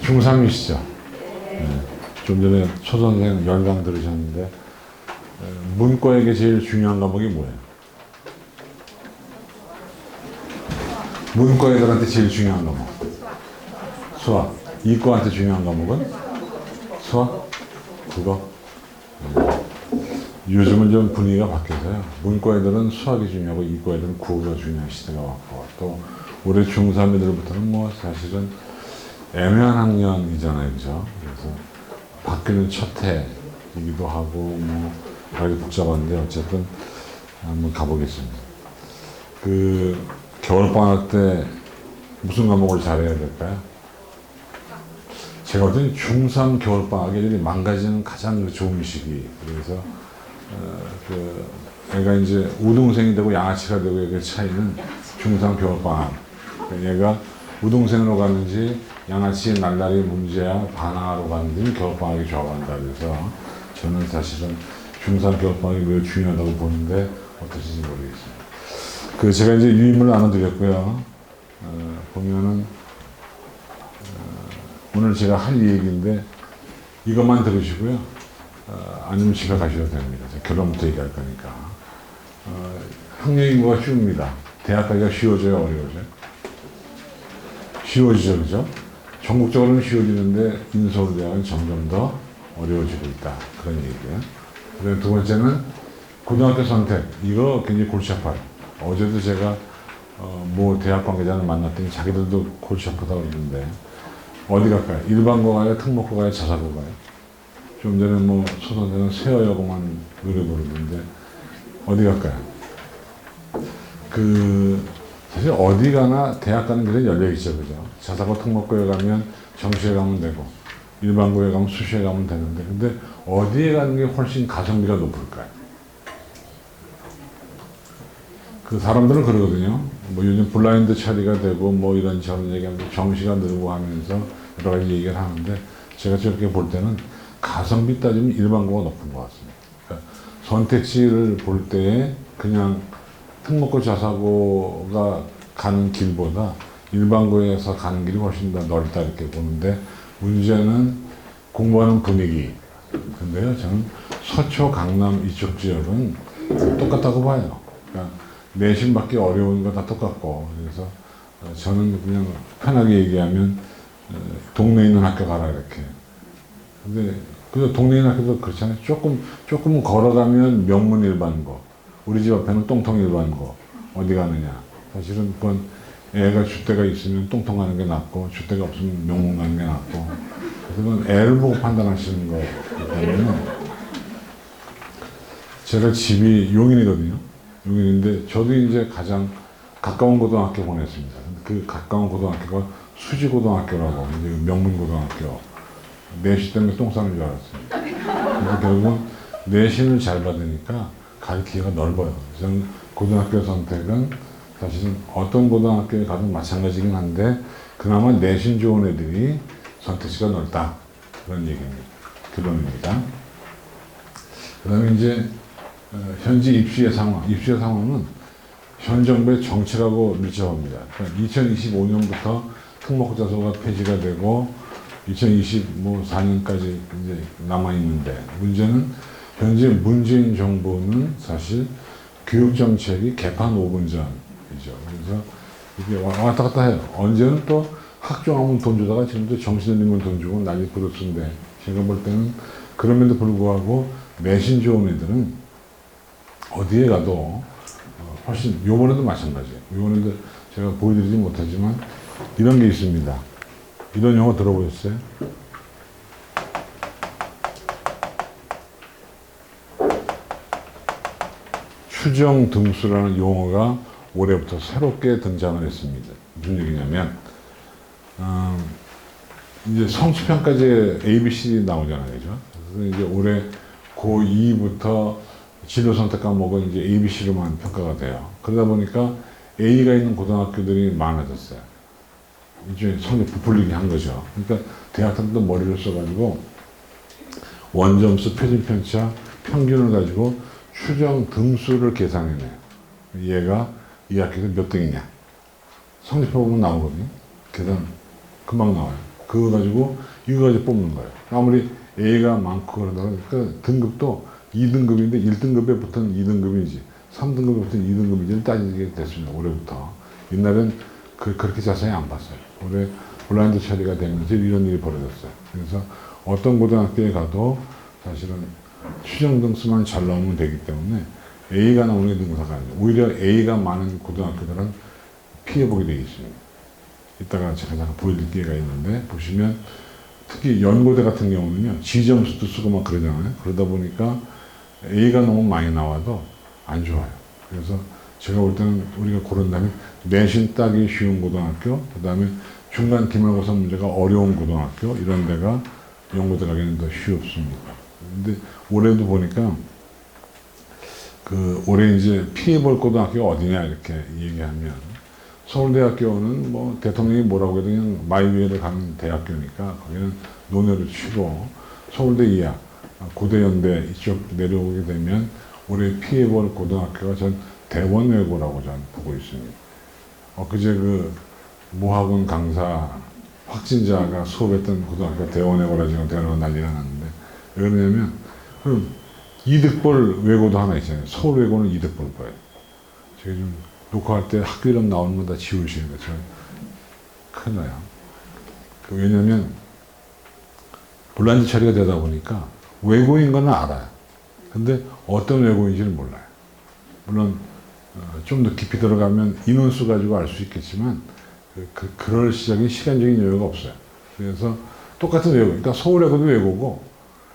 중3이시죠? 네. 좀 전에 초선생 열강 들으셨는데, 문과에게 제일 중요한 과목이 뭐예요? 문과 애들한테 제일 중요한 과목? 수학. 이과한테 중요한 과목은? 수학? 국어? 요즘은 좀 분위기가 바뀌어서요. 문과 애들은 수학이 중요하고 이과 애들은 국어가 중요한 시대가 왔고, 또 올해 중3 애들부터는 뭐 사실은 애매한 학년이잖아요. 그죠? 그래서 바뀌는 첫 해이기도 하고, 뭐, 아주 복잡한데, 어쨌든 한번 가보겠습니다. 겨울방학 때 무슨 과목을 잘해야 될까요? 제가 볼 때는 중3 겨울방학에 애들이 망가지는 가장 좋은 시기. 그래서, 애가 이제 우등생이 되고 양아치가 되고의 그 차이는 중3 겨울방학. 얘가 우등생으로 가는지 양아치 날라리 문제야 반항하러 가는지 겨울방학이 좋아한다. 그래서 저는 사실은 중3 겨울방학이 매우 중요하다고 보는데 어떠신지 모르겠습니다. 제가 이제 유인물 나눠드렸고요. 보면은, 오늘 제가 할 얘기인데 이것만 들으시고요. 아니면 집에 가셔도 됩니다. 결론부터 얘기할 거니까. 학력 인구가 쉬웁니다. 대학 가기가 쉬워져요, 어려워져요? 쉬워지죠, 그죠? 전국적으로는 쉬워지는데 인서울대학은 점점 더 어려워지고 있다. 그런 얘기예요. 그리고 두 번째는 고등학교 선택. 이거 굉장히 골치 아파요. 어제도 제가 뭐 대학 관계자를 만났더니 자기들도 골치 아프다고 그러는데 어디 갈까요? 일반고 가요? 특목고 가요? 자사고 가요? 좀 전에 뭐 초선생은 세어여고만 노래 부르는데 어디 갈까요? 사실 어디 가나 대학 가는 길은 열려있죠, 그죠? 자사고 특목고에 가면 정시에 가면 되고 일반고에 가면 수시에 가면 되는데 근데 어디에 가는 게 훨씬 가성비가 높을까요? 사람들은 그러거든요. 뭐 요즘 블라인드 처리가 되고 뭐 이런저런 얘기하면서 정시가 늘고 하면서 여러 가지 얘기를 하는데 제가 저렇게 볼 때는 가성비 따지면 일반고가 높은 것 같습니다. 그러니까 선택지를 볼 때에 그냥 특목고 자사고가 가는 길보다 일반고에서 가는 길이 훨씬 더 넓다 이렇게 보는데 문제는 공부하는 분위기. 근데요, 저는 서초, 강남 이쪽 지역은 똑같다고 봐요. 그러니까 내신 받기 어려운 거 다 똑같고, 그래서 저는 그냥 편하게 얘기하면 동네에 있는 학교 가라 이렇게. 근데 그 동네에 있는 학교도 그렇잖아요. 조금 걸어가면 명문 일반고, 우리 집 앞에는 똥통 일반고, 어디 가느냐. 사실은 그건 애가 줏대가 있으면 똥통 가는 게 낫고, 줏대가 없으면 명문 가는 게 낫고, 그건 애를 보고 판단하시는 거기 때문에 제가 집이 용인이거든요. 용인인데 저도 이제 가장 가까운 고등학교 보냈습니다. 그 가까운 고등학교가 수지고등학교라고 이제 명문고등학교. 내신 때문에 똥 싸는 줄 알았어요. 근데 결국은 내신을 잘 받으니까 갈 기회가 넓어요. 저는 고등학교 선택은 사실은 어떤 고등학교에 가도 마찬가지긴 한데 그나마 내신 좋은 애들이 선택지가 넓다. 그런 얘기입니다. 결론입니다. 그 다음에 이제 현재 입시의 상황은 현 정부의 정책하고 밀접합니다. 그러니까 2025년부터 특목고 자소가 폐지가 되고 2024년까지 이제 남아있는데 문제는 현재 문재인 정부는 사실 교육정책이 개판 5분 전이죠. 그래서 이게 왔다 갔다 해요. 언제는 또 학종하면 돈 주다가 지금도 정신들리면 돈 주고 난리 부르스인데 제가 볼 때는 그럼에도 불구하고 내신 좋은 애들은 어디에 가도 훨씬, 요번에도 마찬가지예요. 요번에도 제가 보여드리지 못하지만 이런 게 있습니다. 이런 용어 들어보셨어요? 추정 등수라는 용어가 올해부터 새롭게 등장을 했습니다. 무슨 얘기냐면 이제 성취평가제 ABCD 나오잖아요. 그죠? 그래서 이제 올해 고2부터 진로 선택 과목은 이제 ABC로만 평가가 돼요. 그러다 보니까 A가 있는 고등학교들이 많아졌어요. 이제 성적 부풀리게 한 거죠. 그러니까 대학생도 머리를 써가지고 원점수, 표준편차, 평균을 가지고 추정 등수를 계산해내요. 얘가 이 학교에서 몇 등이냐. 성적표 보면 나오거든요. 계산 금방 나와요. 그거 가지고 이거 가지고 뽑는 거예요. 아무리 A가 많고 그러다가 그러니까 등급도 2등급인데 1등급에 붙은 2등급이지 3등급에 붙은 2등급이지 따지게 됐습니다. 올해부터. 옛날엔 그렇게 자세히 안 봤어요. 올해 블라인드 처리가 되면서 이런 일이 벌어졌어요. 그래서 어떤 고등학교에 가도 사실은 추정 등수만 잘 나오면 되기 때문에 A가 나오는 게 능사가 아니에요. 오히려 A가 많은 고등학교들은 피해보게 되어 있습니다. 이따가 제가 잠깐 보여드릴 기회가 있는데 보시면 특히 연고대 같은 경우는요 지점수도 쓰고 막 그러잖아요. 그러다 보니까 A가 너무 많이 나와도 안 좋아요. 그래서 제가 볼 때는 우리가 고른다면 내신 따기 쉬운 고등학교, 그 다음에 중간 기말고사 문제가 어려운 고등학교 이런 데가 연고대 가기는 더 쉽습니다. 근데 올해도 보니까 올해 이제 피해볼 고등학교가 어디냐 이렇게 얘기하면 서울대학교는 뭐 대통령이 뭐라고 해도 그냥 마이웨이를 가는 대학교니까 거기는 논외로 치고 서울대 이하, 고대연대 이쪽 내려오게 되면 올해 피해볼 고등학교가 전 대원외고라고 저는 보고 있습니다. 엊그제 모학원 강사 확진자가 수업했던 고등학교 대원외고라 지금 대원외고 난리가 났는데 왜 그러냐면 그럼 이득볼 외고도 하나 있잖아요. 서울외고는 이득볼 거예요. 제가 좀 녹화할 때 학교 이름 나오는 건 다 지우시는 거죠. 큰일 나요. 왜냐면 블라인드 처리가 되다 보니까 외고인 건 알아요. 근데 어떤 외고인지를 몰라요. 물론 좀 더 깊이 들어가면 인원수 가지고 알 수 있겠지만 그럴 시간적인 여유가 없어요. 그래서 똑같은 외고, 그러니까 서울외고도 외고고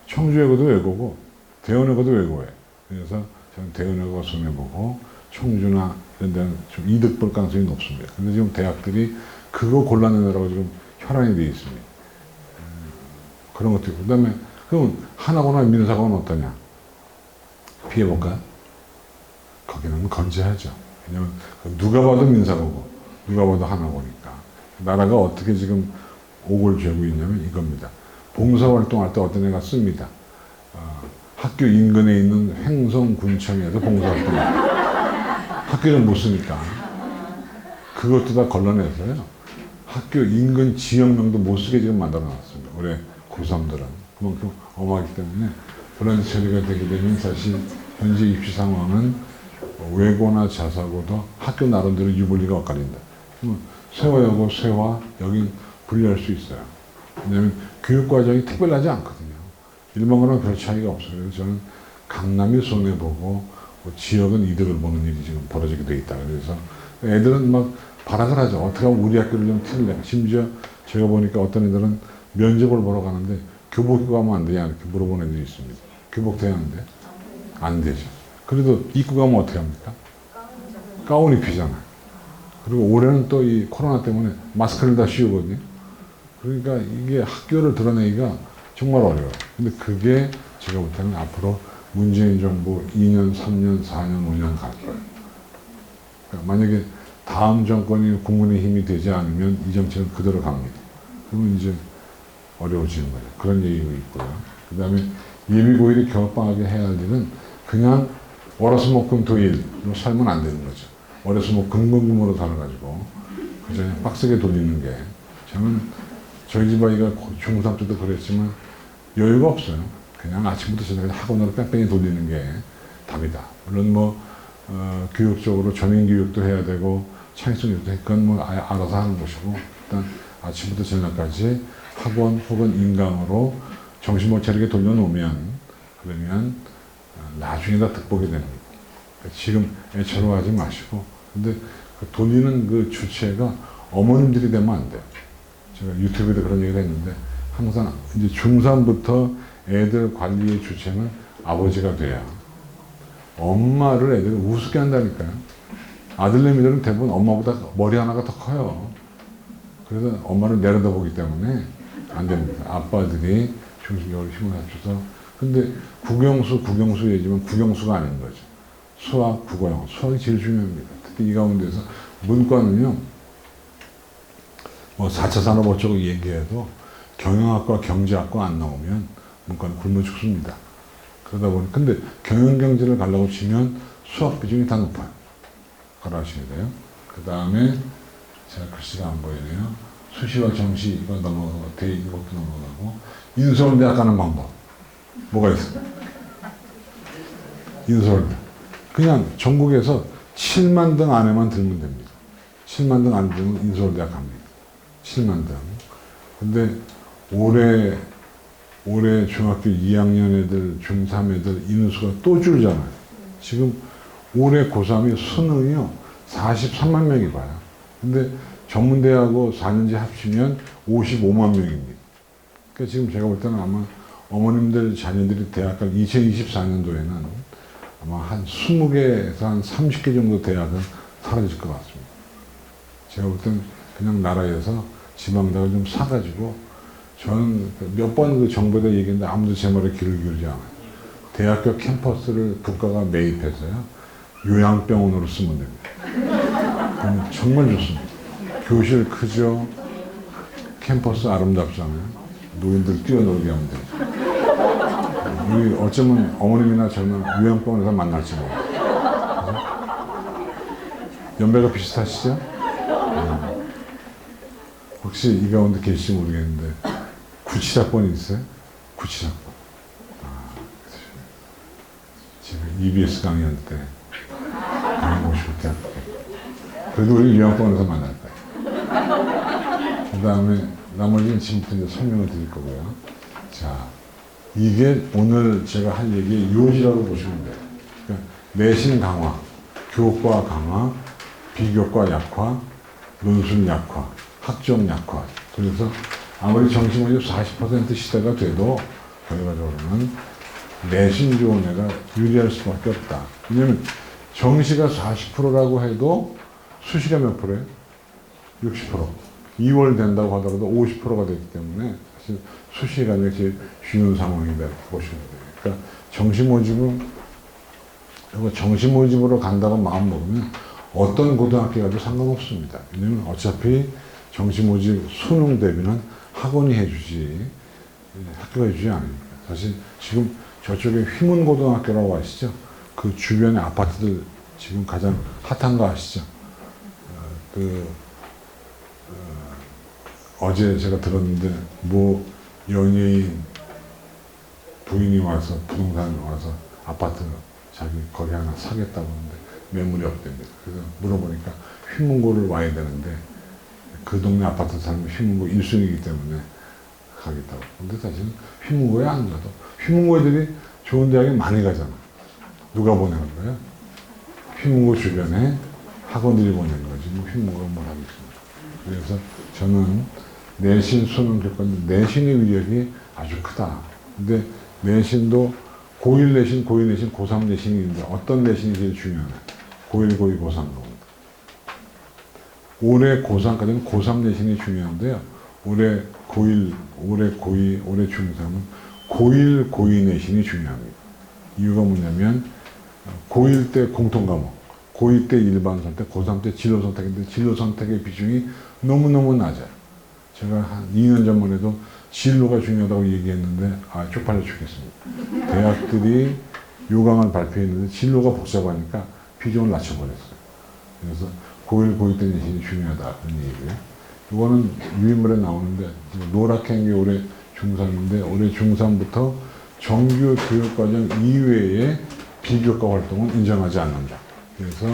청주외고도 외고고 대원외고도 외고예요. 그래서 저는 대원외고가 손해보고 청주나 이런 데는 좀 이득 볼 가능성이 높습니다. 근데 지금 대학들이 그거 골라내느라고 지금 혈안이 되어 있습니다. 그런 것도 있고. 그 다음에, 그럼 하나고나 민사고는 어떠냐? 피해볼까요? 거기는 건재하죠. 왜냐면 누가 봐도 민사고고, 누가 봐도 하나고니까. 나라가 어떻게 지금 옥을 쥐고 있냐면 이겁니다. 봉사활동할 때 어떤 애가 씁니다. 학교 인근에 있는 횡성군청에서 봉사활동. 학교는 못 쓰니까. 그것도 다 걸러내서요. 학교 인근 지역명도 못 쓰게 지금 만들어 놨습니다. 올해 고3들은. 그만큼 엄하기 때문에 그런 처리가 되게 되면 사실 현재 입시 상황은 외고나 자사고도 학교 나름대로 유불리가 엇갈린다. 세화여고, 세화, 여긴 분리할 수 있어요. 왜냐하면 교육과정이 특별하지 않거든요. 일반고랑 별 차이가 없어요. 그래서 저는 강남이 손해보고 지역은 이득을 보는 일이 지금 벌어지게 돼 있다. 그래서 애들은 막 발악을 하죠. 어떻게 하면 우리 학교를 좀 틀래. 심지어 제가 보니까 어떤 애들은 면접을 보러 가는데 교복 가면 안 되냐 이렇게 물어보는 애들이 있습니다. 교복 돼야 하는데 안 되죠. 그래도 입고 가면 어떻게 합니까? 가운 입히잖아요. 그리고 올해는 또 이 코로나 때문에 마스크를 다 씌우거든요. 그러니까 이게 학교를 드러내기가 정말 어려워요. 근데 그게 제가 볼 때는 앞으로 문재인 정부 2년, 3년, 4년, 5년 갈 거예요. 그러니까 만약에 다음 정권이 국민의힘이 되지 않으면 이 정책은 그대로 갑니다. 그러면 이제 어려워지는 거죠. 그런 얘기가 있고요. 그 다음에 예비고일이 겨울방학에 해야 할 일은 그냥 월화수목금토일로 살면 안 되는 거죠. 월화수목금금으로 살아가지고 그저 빡세게 돌리는 게 저는 저희 집 아이가 중3 때도 그랬지만 여유가 없어요. 그냥 아침부터 저녁까지 학원으로 뺑뺑이 돌리는 게 답이다. 물론 교육적으로 전인교육도 해야 되고 창의성 교육도 그건 알아서 하는 것이고 일단 아침부터 저녁까지 학원 혹은 인강으로 정신 못 차리게 돌려놓으면 그러면 나중에 다 득보게 됩니다. 지금 애처로워하지 마시고 근데 돌리는 그 주체가 어머님들이 되면 안 돼요. 제가 유튜브에도 그런 얘기를 했는데 항상 이제 중3부터 애들 관리의 주체는 아버지가 돼야 엄마를 애들이 우습게 한다니까요. 아들내미들은 대부분 엄마보다 머리 하나가 더 커요. 그래서 엄마를 내려다보기 때문에 안 됩니다. 아빠들이 중심적으로 힘을 합쳐서 근데 국영수 얘기지만 국영수가 아닌 거죠. 수학, 국어, 영어. 수학이 제일 중요합니다. 특히 이 가운데서 문과는요. 4차 산업 어쩌고 얘기해도 경영학과, 경제학과 안 나오면 문과는 굶어 죽습니다. 그러다 보니 근데 경영경제를 가려고 치면 수학 비중이 다 높아요. 알아주셔야 돼요. 그 다음에 제가 글씨가 안 보이네요. 수시와 정시 이거 넘어가고 대 이것도 넘어가고 인서울대학 가는 방법 뭐가 있어요? 인서울대 그냥 전국에서 7만 등 안에만 들면 됩니다. 7만 등 안 들면 인서울대학 갑니다. 7만 등. 근데 올해 중학교 2학년 애들, 중3 애들 인수가 또 줄잖아요. 지금 올해 고3이 수능이요 43만 명이 봐요. 근데 전문대하고 4년제 합치면 55만 명입니다. 그러니까 지금 제가 볼 때는 아마 어머님들 자녀들이 대학 갈 2024년도에는 아마 한 20개에서 한 30개 정도 대학은 사라질 것 같습니다. 제가 볼 때는 그냥 나라에서 지방대학을 좀 사가지고 저는 몇 번 그 정부에다 얘기했는데 아무도 제 말에 귀를 기울이지 않아요. 대학교 캠퍼스를 국가가 매입해서요 요양병원으로 쓰면 됩니다. 그럼 정말 좋습니다. 교실 크죠? 캠퍼스 아름답잖아요. 노인들 뛰어놀게 하면 되죠. 우리 어쩌면 어머님이나 저는 요양병원에서 만날지 몰라요. 연배가 비슷하시죠? 혹시 이 가운데 계실지 모르겠는데 97학번이 있어요? 97학번. 제가 EBS 강의할 때 강의 모시고 때 그래도 우리 요양병원에서 만날 거예요. 그 다음에 나머지는 지금부터 이제 설명을 드릴 거고요. 자, 이게 오늘 제가 할 얘기의 요지라고 보시면 돼요. 그러니까 내신 강화, 교과 강화, 비교과 약화, 논술 약화, 학종 약화. 그래서 아무리 정시모집 40% 시대가 돼도 결과적으로는 내신 좋은 애가 유리할 수밖에 없다. 왜냐면 정시가 40%라고 해도 수시가 몇 프로예요? 60%. 2월 된다고 하더라도 50%가 되기 때문에 사실 수시가 제일 쉬운 상황이다 보시면 돼요. 그러니까 정시 모집으로 간다고 마음 먹으면 어떤 고등학교 가도 상관없습니다. 왜냐면 어차피 정시 모집 수능 대비는 학원이 해주지 학교가 해주지 않으니까. 사실 지금 저쪽에 휘문고등학교라고 아시죠? 그 주변의 아파트들 지금 가장 핫한 거 아시죠? 어제 제가 들었는데 뭐 연예인 부인이 와서 부동산 와서 아파트 자기 거리 하나 사겠다고 하는데 매물이 없답니다. 그래서 물어보니까 휘문고를 와야 되는데 그 동네 아파트 살면 휘문고 1순위이기 때문에 가겠다고. 근데 사실은 휘문고에 안 가도 휘문고 애들이 좋은 대학에 많이 가잖아. 누가 보내는 거예요? 휘문고 주변에 학원들이 보내는 거지. 뭐 휘문고가 뭘 하겠습니까? 그래서 저는 내신 수능 교과인데 내신의 위력이 아주 크다. 근데 내신도 고1 내신, 고2 내신, 고3 내신이 있는데 어떤 내신이 제일 중요하냐? 고1, 고2, 고3 겁니다. 올해 고3까지는 고3 내신이 중요한데요. 올해 고1, 올해 고2, 올해 중3은 고1, 고2 내신이 중요합니다. 이유가 뭐냐면 고1 때 공통과목, 고2 때 일반 선택, 고3 때 진로 선택인데 진로 선택의 비중이 너무너무 낮아요. 제가 한 2년 전만 해도 진로가 중요하다고 얘기했는데 쪽팔려 죽겠습니다. 대학들이 요강을 발표했는데 진로가 복잡하니까 비중을 낮춰버렸어요. 그래서 고1, 고2 때 내신이 중요하다 그런 얘기고요. 이거는 유인물에 나오는데 노랗게 게 올해 중3인데 올해 중3부터 정규 교육과정 이외의 비교과 활동은 인정하지 않는다. 그래서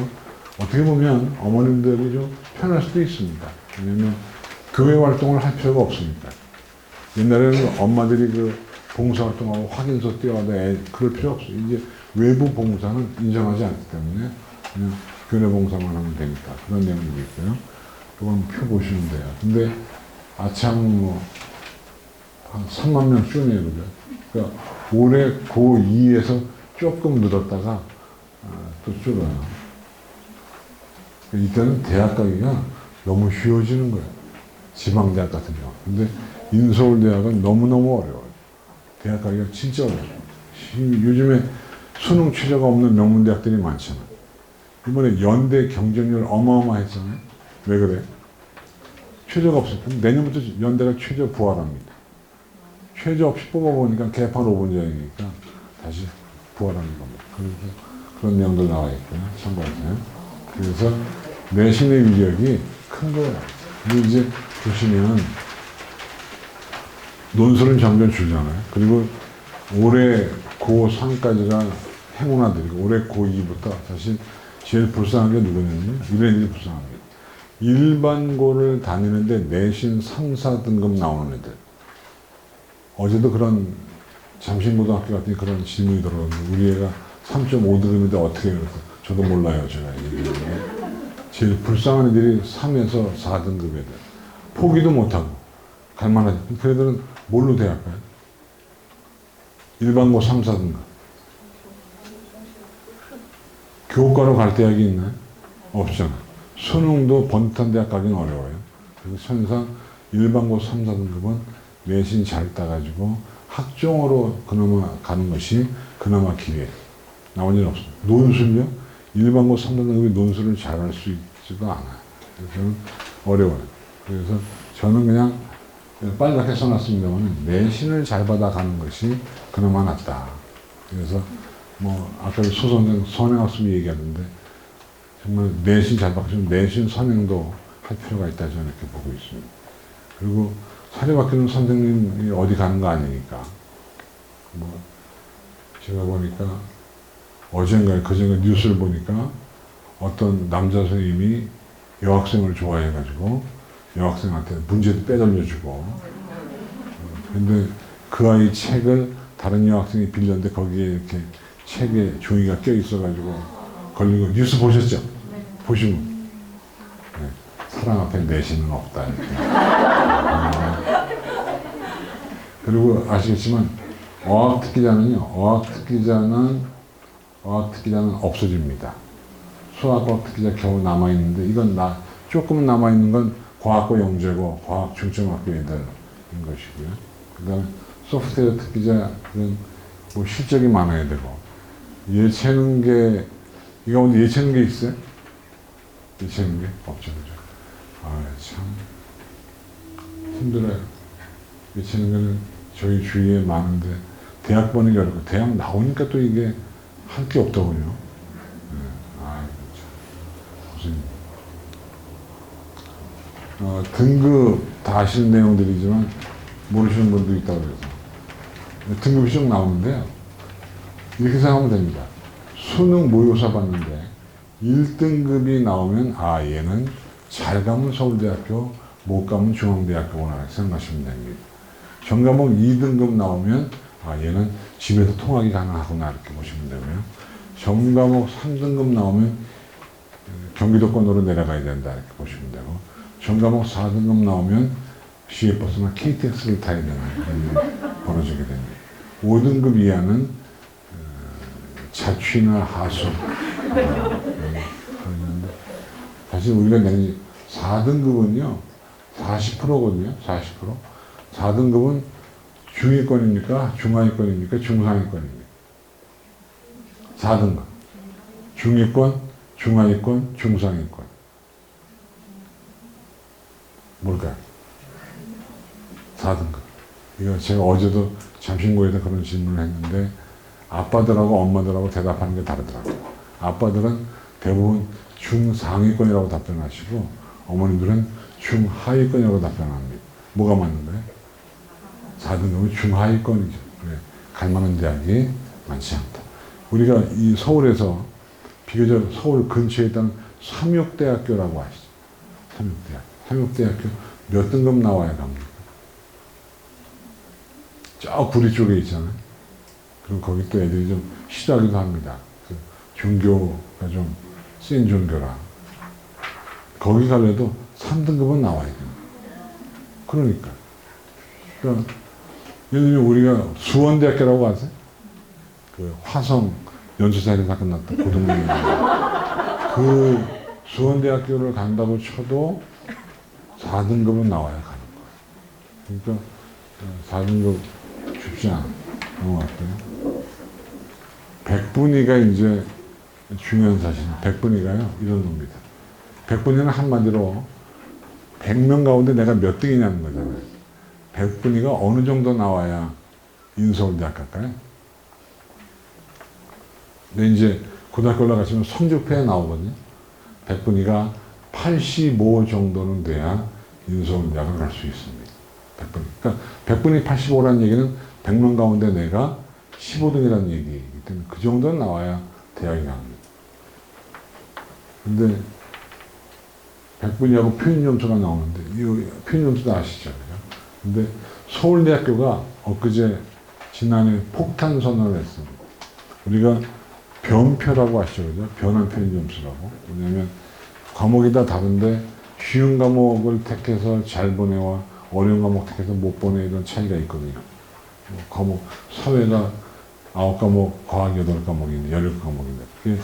어떻게 보면 어머님들이 좀 편할 수도 있습니다. 왜냐면 교회 활동을 할 필요가 없으니까. 옛날에는 엄마들이 그 봉사활동하고 확인서 띄워야 그럴 필요 없어요. 이제 외부 봉사는 인정하지 않기 때문에 그냥 교내 봉사만 하면 되니까. 그런 내용이 있고요. 이건 표 보시면 돼요. 근데 아참 뭐 한 3만 명 줄네요. 그죠? 그러니까 올해 고2에서 조금 늘었다가 또 줄어요. 이때는 대학 가기가 너무 쉬워지는 거예요. 지방대학 같은 경우. 근데 인서울대학은 너무너무 어려워요. 대학 가기가 진짜 어려워요. 요즘에 수능 최저가 없는 명문대학들이 많잖아요. 이번에 연대 경쟁률 어마어마했잖아요. 왜 그래? 최저가 없어요. 그럼 내년부터 연대가 최저 부활합니다. 최저 없이 뽑아보니까 개판 5분자이니까 다시 부활하는 겁니다. 그래서 그런 내용도 나와 있고요. 참고하세요. 그래서 내신의 위력이 큰 거예요. 근데 이제 보시면 논술은 점점 줄잖아요. 그리고 올해 고3까지가 행운아들이고 올해 고2부터 사실 제일 불쌍한 게 누구냐면 이래들이 불쌍한 게 일반고를 다니는데 내신 3, 4등급 나오는 애들. 어제도 그런 잠실고등학교 같은 그런 질문이 들어왔는데 우리 애가 3.5등급인데 어떻게 해요? 저도 몰라요. 제가 제일 불쌍한 애들이 3에서 4등급 애들. 포기도 못하고 갈만하지. 그 애들은 뭘로 대학 가요? 일반고 3, 4등급. 교과로 갈 대학이 있나요? 없잖아. 수능도 번듯한 대학 가기는 어려워요. 그래서 천상 일반고 3, 4등급은 내신 잘 따가지고 학종으로 그나마 가는 것이 그나마 기회. 나머지는 없어요. 논술요? 일반고 3, 4등급이 논술을 잘할 수 있지도 않아요. 그래서 어려워요. 그래서 저는 그냥 빨갛게 써놨습니다만 내신을 잘 받아가는 것이 그나마 낫다. 그래서 뭐 아까 선행학습이 얘기하는데 정말 내신 잘 받으면 내신 선행도 할 필요가 있다 저는 이렇게 보고 있습니다. 그리고 사립학교는 선생님이 어디 가는 거 아니니까 뭐 제가 보니까 어젠가 그젠가 뉴스를 보니까 어떤 남자 선생님이 여학생을 좋아해가지고 여학생한테 문제도 빼돌려주고 근데 그 아이 책을 다른 여학생이 빌렸는데 거기에 이렇게 책에 종이가 껴 있어가지고 걸린 거 뉴스 보셨죠? 보시면 네. 사랑 앞에 내신은 없다 이렇게. 그리고 아시겠지만 어학특기자는 없어집니다. 수학과 특기자 겨우 남아있는데 이건 조금 남아있는 건 과학고 영재고 과학 중점학교 애들인 것이고요. 그 다음에 소프트웨어 특기자는 뭐 실적이 많아야 되고 예체능계 이 가운데 예체능계 있어요? 예체능계? 없죠. 그죠? 참 힘들어요. 예체능계는 저희 주위에 많은데 대학 보는 게 어렵고 대학 나오니까 또 이게 할 게 없더군요. 네. 참 무슨 등급 다 아시는 내용들이지만 모르시는 분도 있다고 그래서 등급이 쭉 나오는데요. 이렇게 생각하면 됩니다. 수능 모의고사 봤는데 1등급이 나오면 얘는 잘 가면 서울대학교, 못 가면 중앙대학교구나 생각하시면 됩니다. 전과목 2등급 나오면 얘는 집에서 통학이 가능하구나 이렇게 보시면 되고요. 전과목 3등급 나오면 경기도권으로 내려가야 된다 이렇게 보시면 되고 전과목 4등급 나오면 시외버스나 KTX를 타야 되는 일이 벌어지게 됩니다. 5등급 이하는 자취나 하수 사실 우리가 내는 4등급은요 40%거든요. 40%. 4등급은 중위권입니까? 중하위권입니까? 중상위권입니까? 4등급. 중위권, 중하위권, 중상위권. 뭘까요? 4등급. 이거 제가 어제도 잠신고에서 그런 질문을 했는데 아빠들하고 엄마들하고 대답하는 게 다르더라고요. 아빠들은 대부분 중상위권이라고 답변하시고 어머님들은 중하위권이라고 답변합니다. 뭐가 맞는 거예요? 4등급은 중하위권이죠. 왜? 갈만한 대학이 많지 않다. 우리가 이 서울에서 비교적 서울 근처에 있던 삼육대학교라고 아시죠? 삼육대학교 몇 등급 나와야 갑니까? 저 구리 쪽에 있잖아요. 그럼 거기 또 애들이 좀 싫어하기도 합니다. 그 종교가 좀 센 종교라. 거기 가려도 3등급은 나와야 됩니다. 그러니까 예를 들면 우리가 수원대학교라고 아세요? 그 화성 연수살인사 끝났던 고등부에 그 수원대학교를 간다고 쳐도 4등급은 나와야 가는 거예요. 그러니까 4등급 쉽지 않은 것 같고요. 백분위가 이제 중요한 사실. 백분위가요 이런 겁니다. 백분위는 한마디로 100명 가운데 내가 몇 등이냐는 거잖아요. 백분위가 어느 정도 나와야 인서울대학 갈까요? 근데 이제 고등학교 올라가시면 성적표에 나오거든요. 백분위가 85 정도는 돼야 인서울대학을 갈 수 있습니다. 100분. 그러니까 100분이 85라는 얘기는 100명 가운데 내가 15등이라는 얘기이기 때문에 그 정도는 나와야 대학에 갑니다. 근데 100분이하고 표준점수가 나오는데 이 표준점수도 아시죠? 근데 서울대학교가 엊그제 지난해 폭탄 선언을 했습니다. 우리가 변표라고 아시죠? 그죠? 변환 표준점수라고. 왜냐면 과목이 다 다른데 쉬운 과목을 택해서 잘 보내와 어려운 과목 택해서 못 보내 이런 차이가 있거든요. 과목, 사회가 9과목, 과학 8과목인데, 17과목인데. 그게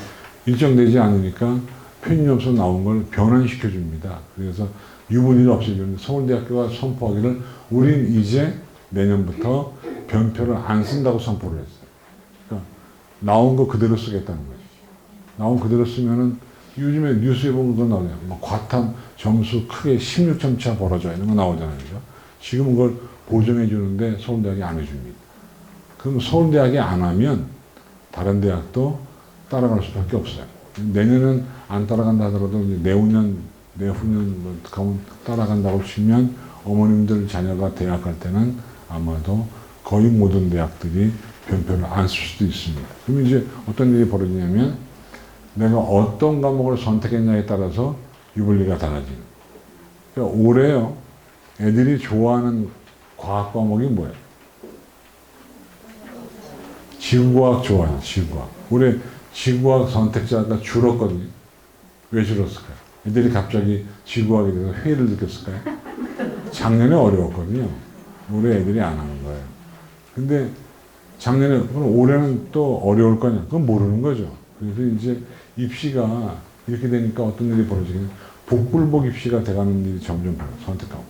일정되지 않으니까 표준점수 나온 걸 변환시켜 줍니다. 그래서 유분위를 없애주는데 서울대학교가 선포하기를 우린 이제 내년부터 변표를 안 쓴다고 선포를 했어요. 그러니까 나온 거 그대로 쓰겠다는 거죠. 나온 그대로 쓰면은 요즘에 뉴스에 보면 그거 나오잖아요. 뭐 과탐 점수 크게 16점 차 벌어져 이런 거 나오잖아요. 그죠? 지금 그걸 보정해 주는데 서울대학이 안 해줍니다. 그럼 서울대학이 안 하면 다른 대학도 따라갈 수밖에 없어요. 내년은 안 따라간다 하더라도 내후년 뭐 가면 따라간다고 치면 어머님들 자녀가 대학 갈 때는 아마도 거의 모든 대학들이 변표를 안 쓸 수도 있습니다. 그럼 이제 어떤 일이 벌어지냐면 내가 어떤 과목을 선택했냐에 따라서 유불리가 달라지는. 그러니까 올해요. 애들이 좋아하는 과학 과목이 뭐예요? 지구과학 좋아해요. 지구과학. 올해 지구과학 선택자가 줄었거든요. 왜 줄었을까요? 애들이 갑자기 지구과학에 대해서 회의를 느꼈을까요? 작년에 어려웠거든요. 올해 애들이 안 하는 거예요. 근데 작년에, 그럼 올해는 또 어려울 거냐? 그건 모르는 거죠. 그래서 이제 입시가 이렇게 되니까 어떤 일이 벌어지겠냐. 복불복 입시가 돼가는 일이 점점 선택하고.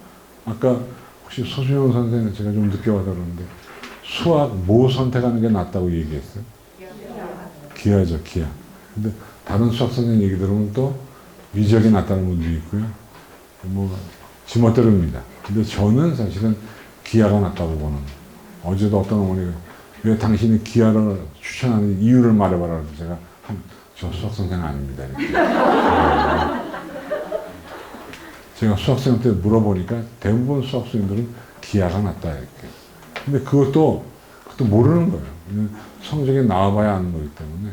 아까 혹시 소수영 선생님 제가 좀 늦게 와서 그러는데 수학 뭐 선택하는 게 낫다고 얘기했어요? 기하죠, 기하. 근데 다른 수학 선생님 얘기 들으면 또 미적이 낫다는 분도 있고요. 뭐, 지멋대로입니다. 근데 저는 사실은 기하가 낫다고 보는. 어제도 어떤 어머니가 왜 당신이 기하를 추천하는 이유를 말해봐라. 제가 저 수학 선생 아닙니다. 이렇게. 제가 수학생한테 물어보니까 대부분 수학생들은 기하가 낫다. 이렇게. 근데 그것도 모르는 거예요. 성적이 나와봐야 아는 거기 때문에.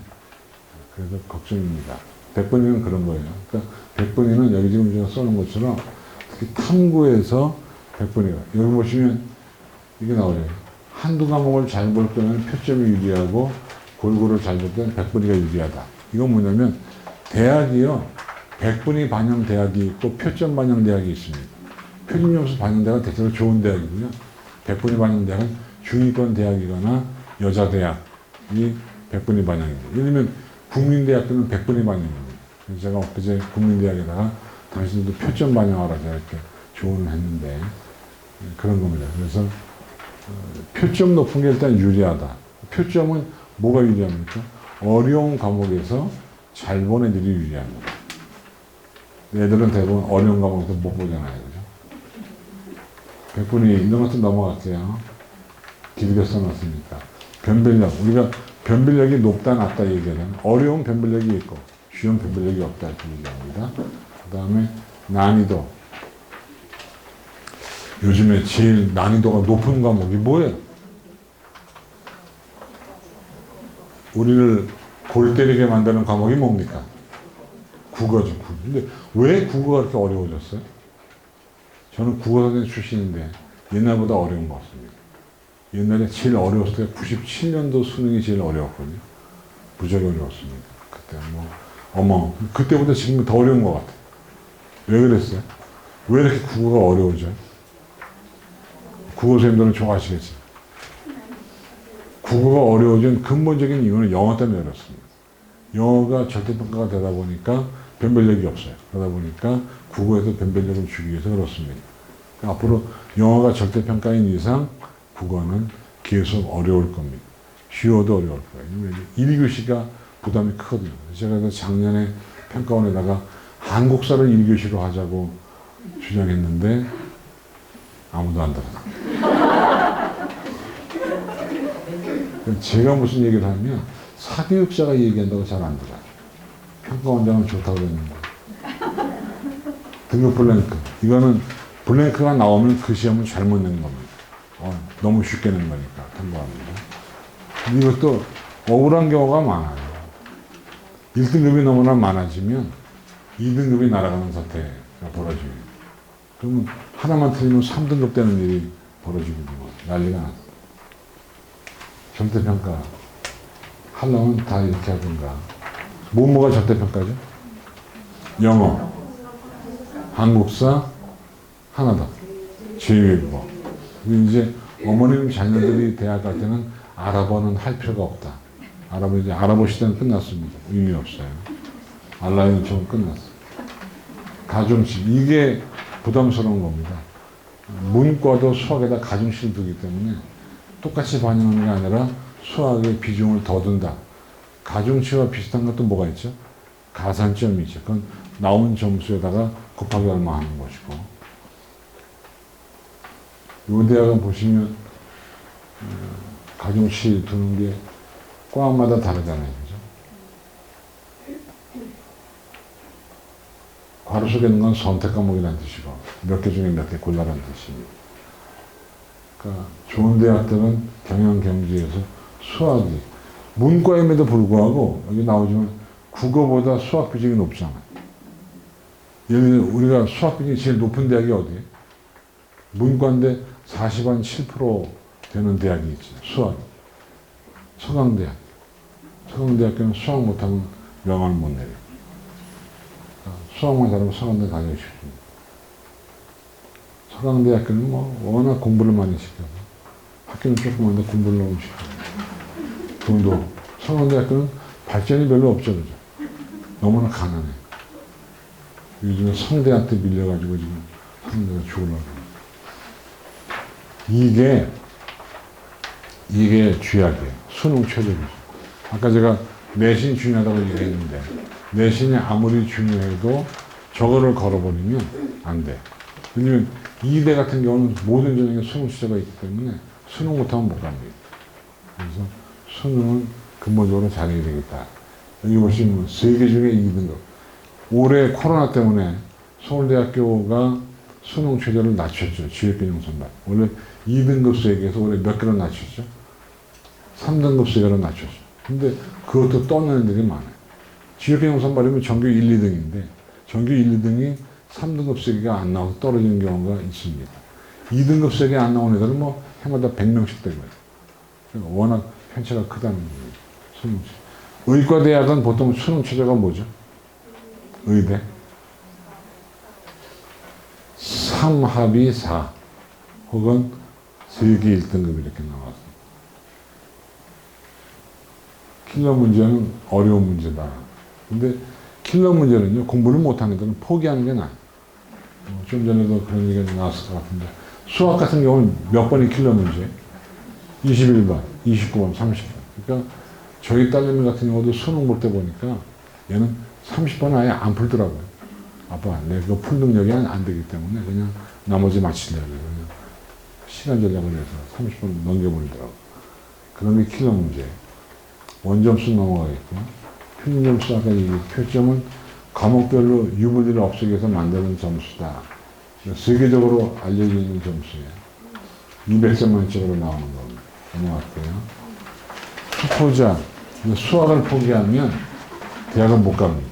그래서 걱정입니다. 백번이는 그런 거예요. 그러니까 백번이는 여기 지금 제가 써놓은 것처럼 특히 탐구에서 백번이가. 여기 보시면 이게 나오죠. 한두 과목을 잘 볼 때는 표점이 유리하고 골고루 잘 볼 때는 백번이가 유리하다. 이건 뭐냐면 대학이요. 백분위 반영 대학이 있고 표점 반영 대학이 있습니다. 표준점수 반영 대학은 대체로 좋은 대학이고요. 백분위 반영 대학은 중위권 대학이거나 여자 대학이 백분위 반영입니다. 예를 들면 국민대학교는 백분위 반영입니다. 그래서 제가 엊그제 국민대학에다가 당신들도 표점 반영하라 이렇게 조언을 했는데 그런 겁니다. 그래서 표점 높은 게 일단 유리하다. 표점은 뭐가 유리합니까? 어려운 과목에서 잘 본 애들이 유리합니다. 애들은 대부분 어려운 과목에서 못 보잖아요. 그죠? 백분위 이런 것도 넘어갈게요. 길게 써놨으니까. 변별력. 우리가 변별력이 높다 낮다 얘기하면 어려운 변별력이 있고 쉬운 변별력이 없다 이렇게 얘기합니다. 그 다음에 난이도. 요즘에 제일 난이도가 높은 과목이 뭐예요? 우리를 골 때리게 만드는 과목이 뭡니까? 국어죠. 근데 왜 국어가 그렇게 어려워졌어요? 저는 국어 선생님 출신인데 옛날보다 어려운 것 같습니다. 옛날에 제일 어려웠을 때 97년도 수능이 제일 어려웠거든요. 무지하게 어려웠습니다. 그때 그때보다 지금 더 어려운 것 같아요. 왜 그랬어요? 왜 이렇게 국어가 어려워져요? 국어 선생님들은 좋아하시겠지. 국어가 어려워진 근본적인 이유는 영어 때문에 어렵습니다. 영어가 절대평가가 되다 보니까 변별력이 없어요. 그러다 보니까 국어에서 변별력을 주기 위해서 그렇습니다. 그러니까 앞으로 영어가 절대평가인 이상 국어는 계속 어려울 겁니다. 쉬워도 어려울 거예요. 1교시가 부담이 크거든요. 제가 작년에 평가원에다가 한국사를 1교시로 하자고 주장했는데 아무도 안 들어요. 제가 무슨 얘기를 하면 사교육자가 얘기한다고 잘 안 들어요. 평가원장은 좋다고 그랬는데. 등급 블랭크. 이거는 블랭크가 나오면 그 시험은 잘못 낸 겁니다. 너무 쉽게 낸 거니까 통과합니다. 이것도 억울한 경우가 많아요. 1등급이 너무나 많아지면 2등급이 날아가는 사태가 벌어져요. 그러면 하나만 틀리면 3등급 되는 일이 벌어지거든요. 난리가 나서. 절대평가 하려면 다 이렇게 하든가. 뭐가 절대평가죠? 영어, 한국사, 하나 더. 제1고. 이제 어머님 자녀들이 대학 갈 때는 아랍어는 할 필요가 없다. 아랍어 시대는 끝났습니다. 의미 없어요. 알라인 좀 끝났어. 가중치. 이게 부담스러운 겁니다. 문과도 수학에다 가중치를 두기 때문에 똑같이 반영하는 게 아니라 수학의 비중을 더 둔다. 가중치와 비슷한 것도 뭐가 있죠? 가산점이 있죠. 그건 나온 점수에다가 곱하기 얼마 하는 것이고. 이 대학은 보시면 가중치 두는 게 과마다 다르잖아요. 그죠? 괄호 속에 있는 건 선택 과목이라는 뜻이고 몇 개 중에 몇 개 골라라는 뜻입니다. 그러니까 좋은 대학들은 경영 경제에서 수학이 문과임에도 불구하고 여기 나오지만 국어보다 수학 비중이 높잖아요. 예를 들어 우리가 수학 비중이 제일 높은 대학이 어디예요? 문과인데 40한 7% 되는 대학이 있죠. 수학. 서강대학. 서강대학교는 수학 못하면 명함을 못 내려요. 수학만 잘하면 서강대 가기 쉽습니다. 서강대학교는 워낙 공부를 많이 시켜서 학교는 조그만데 공부를 너무 시켜요. 돈도. 서강대학교는 발전이 별로 없죠. 그죠? 너무나 가난해. 요즘에 성대한테 밀려가지고 지금 성대가 죽으려고. 이게 쥐약이에요. 수능 최저비죠. 아까 제가 내신 중요하다고 얘기했는데 내신이 아무리 중요해도 저거를 걸어버리면 안 돼. 왜냐면 이대 같은 경우는 모든 전형에 수능 취재가 있기 때문에 수능 못하면 못 갑니다. 그래서 수능은 근본적으로 잘해야 되겠다. 여기 보시면 3개 중에 2등급. 올해 코로나 때문에 서울대학교가 수능 최저를 낮췄죠. 지역균형 선발. 원래 2등급 세계에서 올해 몇 개로 낮췄죠? 3등급 세계로 낮췄죠. 근데 그것도 떠는 애들이 많아요. 지역균형 선발이면 전교 1, 2등인데 전교 1, 2등이 3등급 세계가 안 나와서 떨어지는 경우가 있습니다. 2등급 세계 안 나온 애들은 해마다 100명씩 되고요. 그러니까 워낙 편차가 크다는 거예요. 의과대학은 보통 수능 최저가 뭐죠? 의대. 3합이 4 혹은 세계 1등급 이렇게 나왔습니다. 킬러 문제는 어려운 문제다. 근데 킬러 문제는요, 공부를 못하는 애들은 포기하는 게 나아요. 좀 전에도 그런 얘기가 나왔을 것 같은데, 수학 같은 경우는 몇 번이 킬러 문제? 21번, 29번, 30번. 그러니까 저희 딸내미 같은 경우도 수능 볼 때 보니까 얘는 30번 아예 안 풀더라고요. 아빠, 내 그거 풀 능력이 안 되기 때문에 그냥 나머지 마치려고 그냥 시간 전략을 해서 30분 넘겨버리더라고요. 그런 게 킬러 문제. 원점수 넘어가겠고, 평균 점수 아까 이 표점은 과목별로 유무들을 없애기 위해서 만드는 점수다. 세계적으로 알려져 있는 점수예요. 200점 만점으로 나오는 겁니다. 넘어갈게요. 투포자, 수학을 포기하면 대학은 못 갑니다.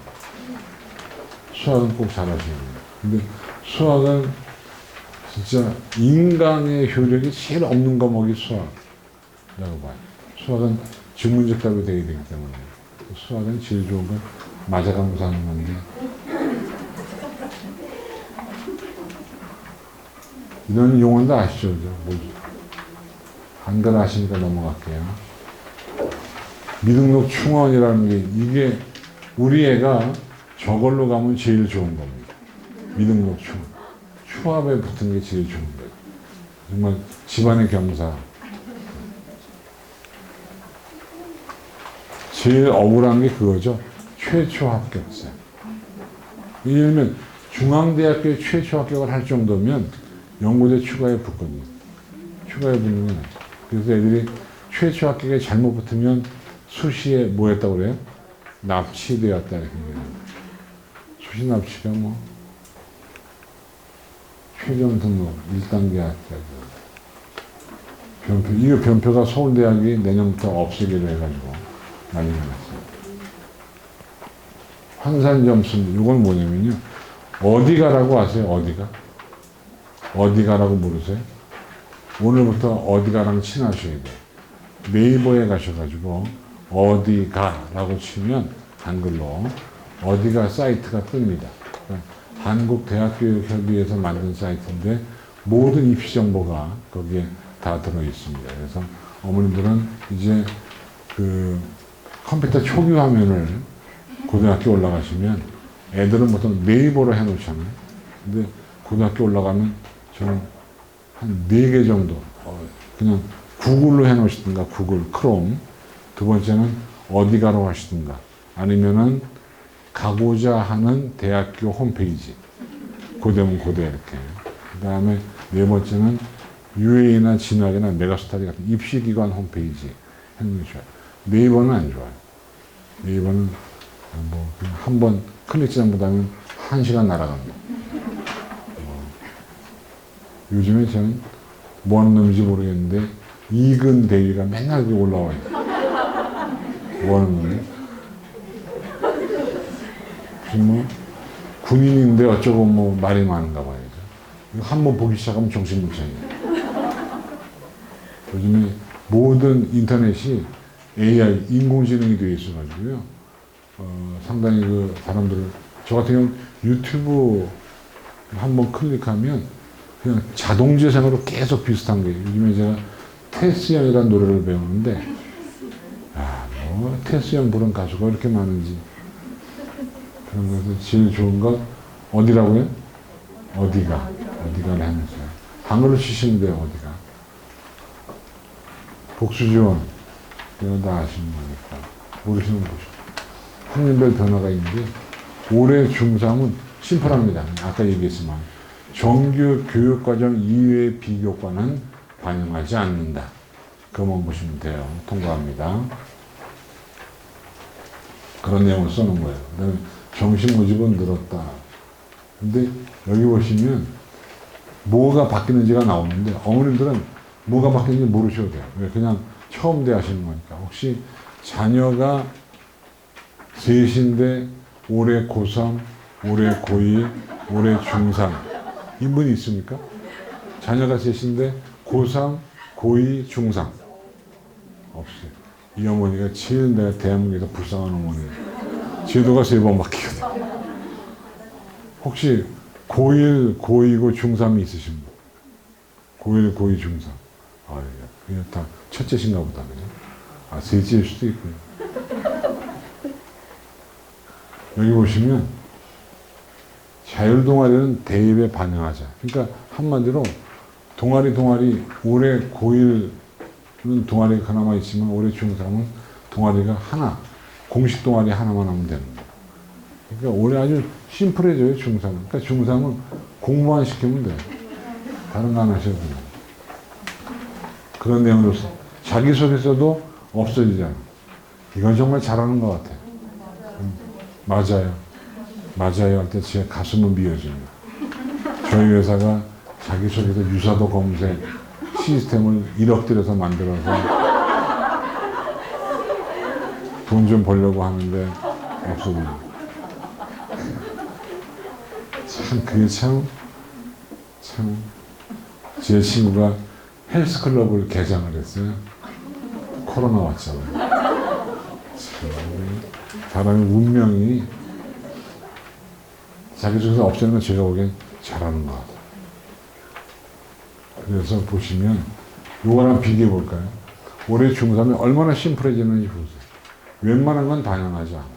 수학은 꼭 잘하셔야 돼요. 근데 수학은 진짜 인간의 효력이 제일 없는 과목이 수학이라고 봐요. 수학은 즉문적 답이 되어야 되기 때문에 수학은 제일 좋은 건 맞아가면서 하는 건데 이런 용어도 아시죠? 뭐죠? 한글 아시니까 넘어갈게요. 미등록 충원이라는 게 이게 우리 애가 저걸로 가면 제일 좋은 겁니다. 미등록 충원. 추합에 붙은 게 제일 좋은 거예요. 정말 집안의 경사. 제일 억울한 게 그거죠. 최초 합격자. 예를 들면 중앙대학교에 최초 합격을 할 정도면 연고대 추가에 붙거든요. 추가에 붙는 건 그래서 애들이 최초 합격에 잘못 붙으면 수시에 뭐 했다고 그래요? 납치되었다 이렇게 얘기합니다. 수시 납치가 최종 등록 1단계 합격. 변표, 이 변표가 서울대학이 내년부터 없애기로 해가지고 난리가 났어요. 환산 점수, 이건 뭐냐면요. 어디 가라고 아세요? 어디가? 어디 가라고 물으세요? 오늘부터 어디 가랑 친하셔야 돼요. 네이버에 가셔가지고 어디 가라고 치면 한글로 어디가 사이트가 뜹니다. 그러니까 한국대학교육협의회에서 만든 사이트인데 모든 입시 정보가 거기에 다 들어 있습니다. 그래서 어머님들은 이제 그 컴퓨터 초기 화면을 고등학교 올라가시면 애들은 보통 네이버로 해놓잖아요. 근데 고등학교 올라가면 저는 한 4개 정도 그냥 구글로 해놓으시든가 구글 크롬, 두 번째는 어디 가러 하시든가 아니면은 가고자 하는 대학교 홈페이지 고대면 고대 이렇게, 그 다음에 네 번째는 UA나 진학이나 메가스터디 같은 입시기관 홈페이지 해놓는 게 좋아요. 네이버는 안 좋아요. 네이버는 뭐 한 번 클릭 잘못하면 1시간 날아갑니다. 요즘에 저는 뭐 하는 놈인지 모르겠는데 이근 대위가 맨날 올라와요. 뭐 하는 놈인데? 무슨 뭐 군인인데 어쩌고 뭐 말이 많은가 봐요. 한번 보기 시작하면 정신 못 차려요. 요즘에 모든 인터넷이 AI, 인공지능이 되어 있어가지고요. 상당히 그 사람들을, 저 같은 경우는 유튜브 한번 클릭하면 그냥 자동재생으로 계속 비슷한 거예요. 요즘에 제가 테스형이라는 노래를 배우는데, 뭐, 테스형 부른 가수가 이렇게 많은지. 그런 것에서 제일 좋은 건 어디라고요? 어디가 하면서요. 한글로 치시면 돼요, 어디가. 복수지원. 이거 다 아시는 거니까. 모르시는 분 보시죠. 학년별 변화가 있는데, 올해 중3은 심플합니다. 아까 얘기했지만. 정규 교육과정 이외의 비교과는 반영하지 않는다. 그것만 보시면 돼요. 통과합니다. 그런 내용을 써놓은 거예요. 그 다음에 정시 모집은 늘었다. 근데 여기 보시면 뭐가 바뀌는지가 나오는데 어머님들은 뭐가 바뀌는지 모르셔도 돼요. 왜? 그냥 처음 대하시는 거니까. 혹시 자녀가 셋인데 올해 고3, 올해 고2, 올해 중3 인분이 있습니까? 자녀가 셋인데 고3, 고2, 중3 없어요. 이 어머니가 제일 내가 대한민국에서 불쌍한 어머니예요. 제도가 3번 바뀌거든요. 혹시 고1, 고2고 중3이 있으신 분? 고1, 고2, 중3. 그냥 다 첫째신가 보다. 그냥. 셋째일 수도 있고요. 여기 보시면 자율동아리는 대입에 반영하자. 그러니까 한마디로 동아리 올해 고1은 동아리가 하나만 있지만 올해 중3은 동아리가 하나, 공식 동아리 하나만 하면 되는 거예요. 그러니까 올해 아주 심플해져요, 중3은. 그러니까 중3은 공부만 시키면 돼요. 다른 거 안 하셔도 돼요. 그런 내용으로서 자기소개서도 없어지잖아. 이건 정말 잘하는 것 같아요. 맞아요 할 때 제 가슴은 미어집니다. 저희 회사가 자기소개서 유사도 검색 시스템을 1억 들여서 만들어서 돈 좀 벌려고 하는데 없어집니다. 그게 제 친구가 헬스클럽을 개장을 했어요. 코로나 왔잖아요. 사람의 운명이 자기소개서 없애는 건 제가 보기엔 잘하는 것 같아요. 그래서 보시면 요거랑 비교해 볼까요? 올해 중3이 얼마나 심플해지는지 보세요. 웬만한 건 반영하지 않아요.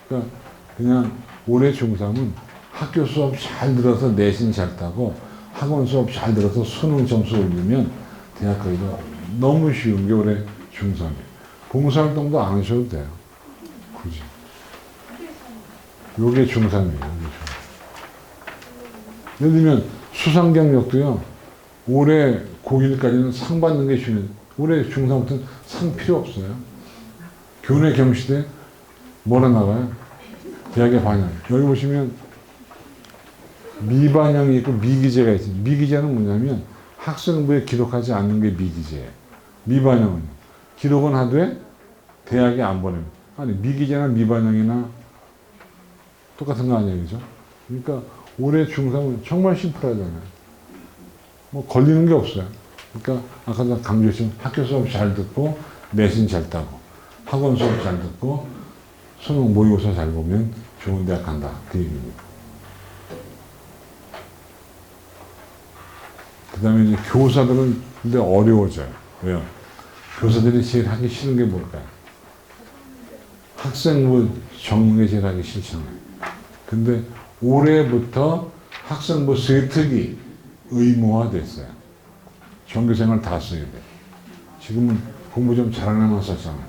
그러니까 그냥 올해 중3은 학교 수업 잘 들어서 내신 잘 따고 학원 수업 잘 들어서 수능 점수 올리면 대학 가기가 너무 쉬운 게 올해 중3이에요. 봉사활동도 안 하셔도 돼요. 굳이. 요게 중3이에요. 예를 들면 수상 경력도요. 올해 고1까지는 상 받는 게 쉬운. 올해 중3부터는 상 필요 없어요. 교내 경시대 뭐라 나가요? 대학에 반영. 여기 보시면 미반영이 있고 미기재가 있습니다. 미기재는 뭐냐면 학생부에 기록하지 않는 게 미기재예요. 미반영은 기록은 하되 대학에 안 보냅니다. 아니 미기재나 미반영이나 똑같은 거 아니에요, 그죠? 그러니까 올해 중3은 정말 심플하잖아요. 뭐 걸리는 게 없어요. 그러니까 아까 강조했지만 학교 수업 잘 듣고 내신 잘 따고 학원 수업 잘 듣고 수능 모의고사 잘 보면 좋은 대학 간다. 그 얘기입니다. 그 다음에 이제 교사들은 근데 어려워져요. 왜요? 교사들이 제일 하기 싫은 게 뭘까요? 학생부 적는 게 제일 하기 싫잖아요. 근데 올해부터 학생부 쇠특이 의무화 됐어요. 전교생을 다 써야 돼. 지금은 공부 좀 잘하는 애만 썼잖아요.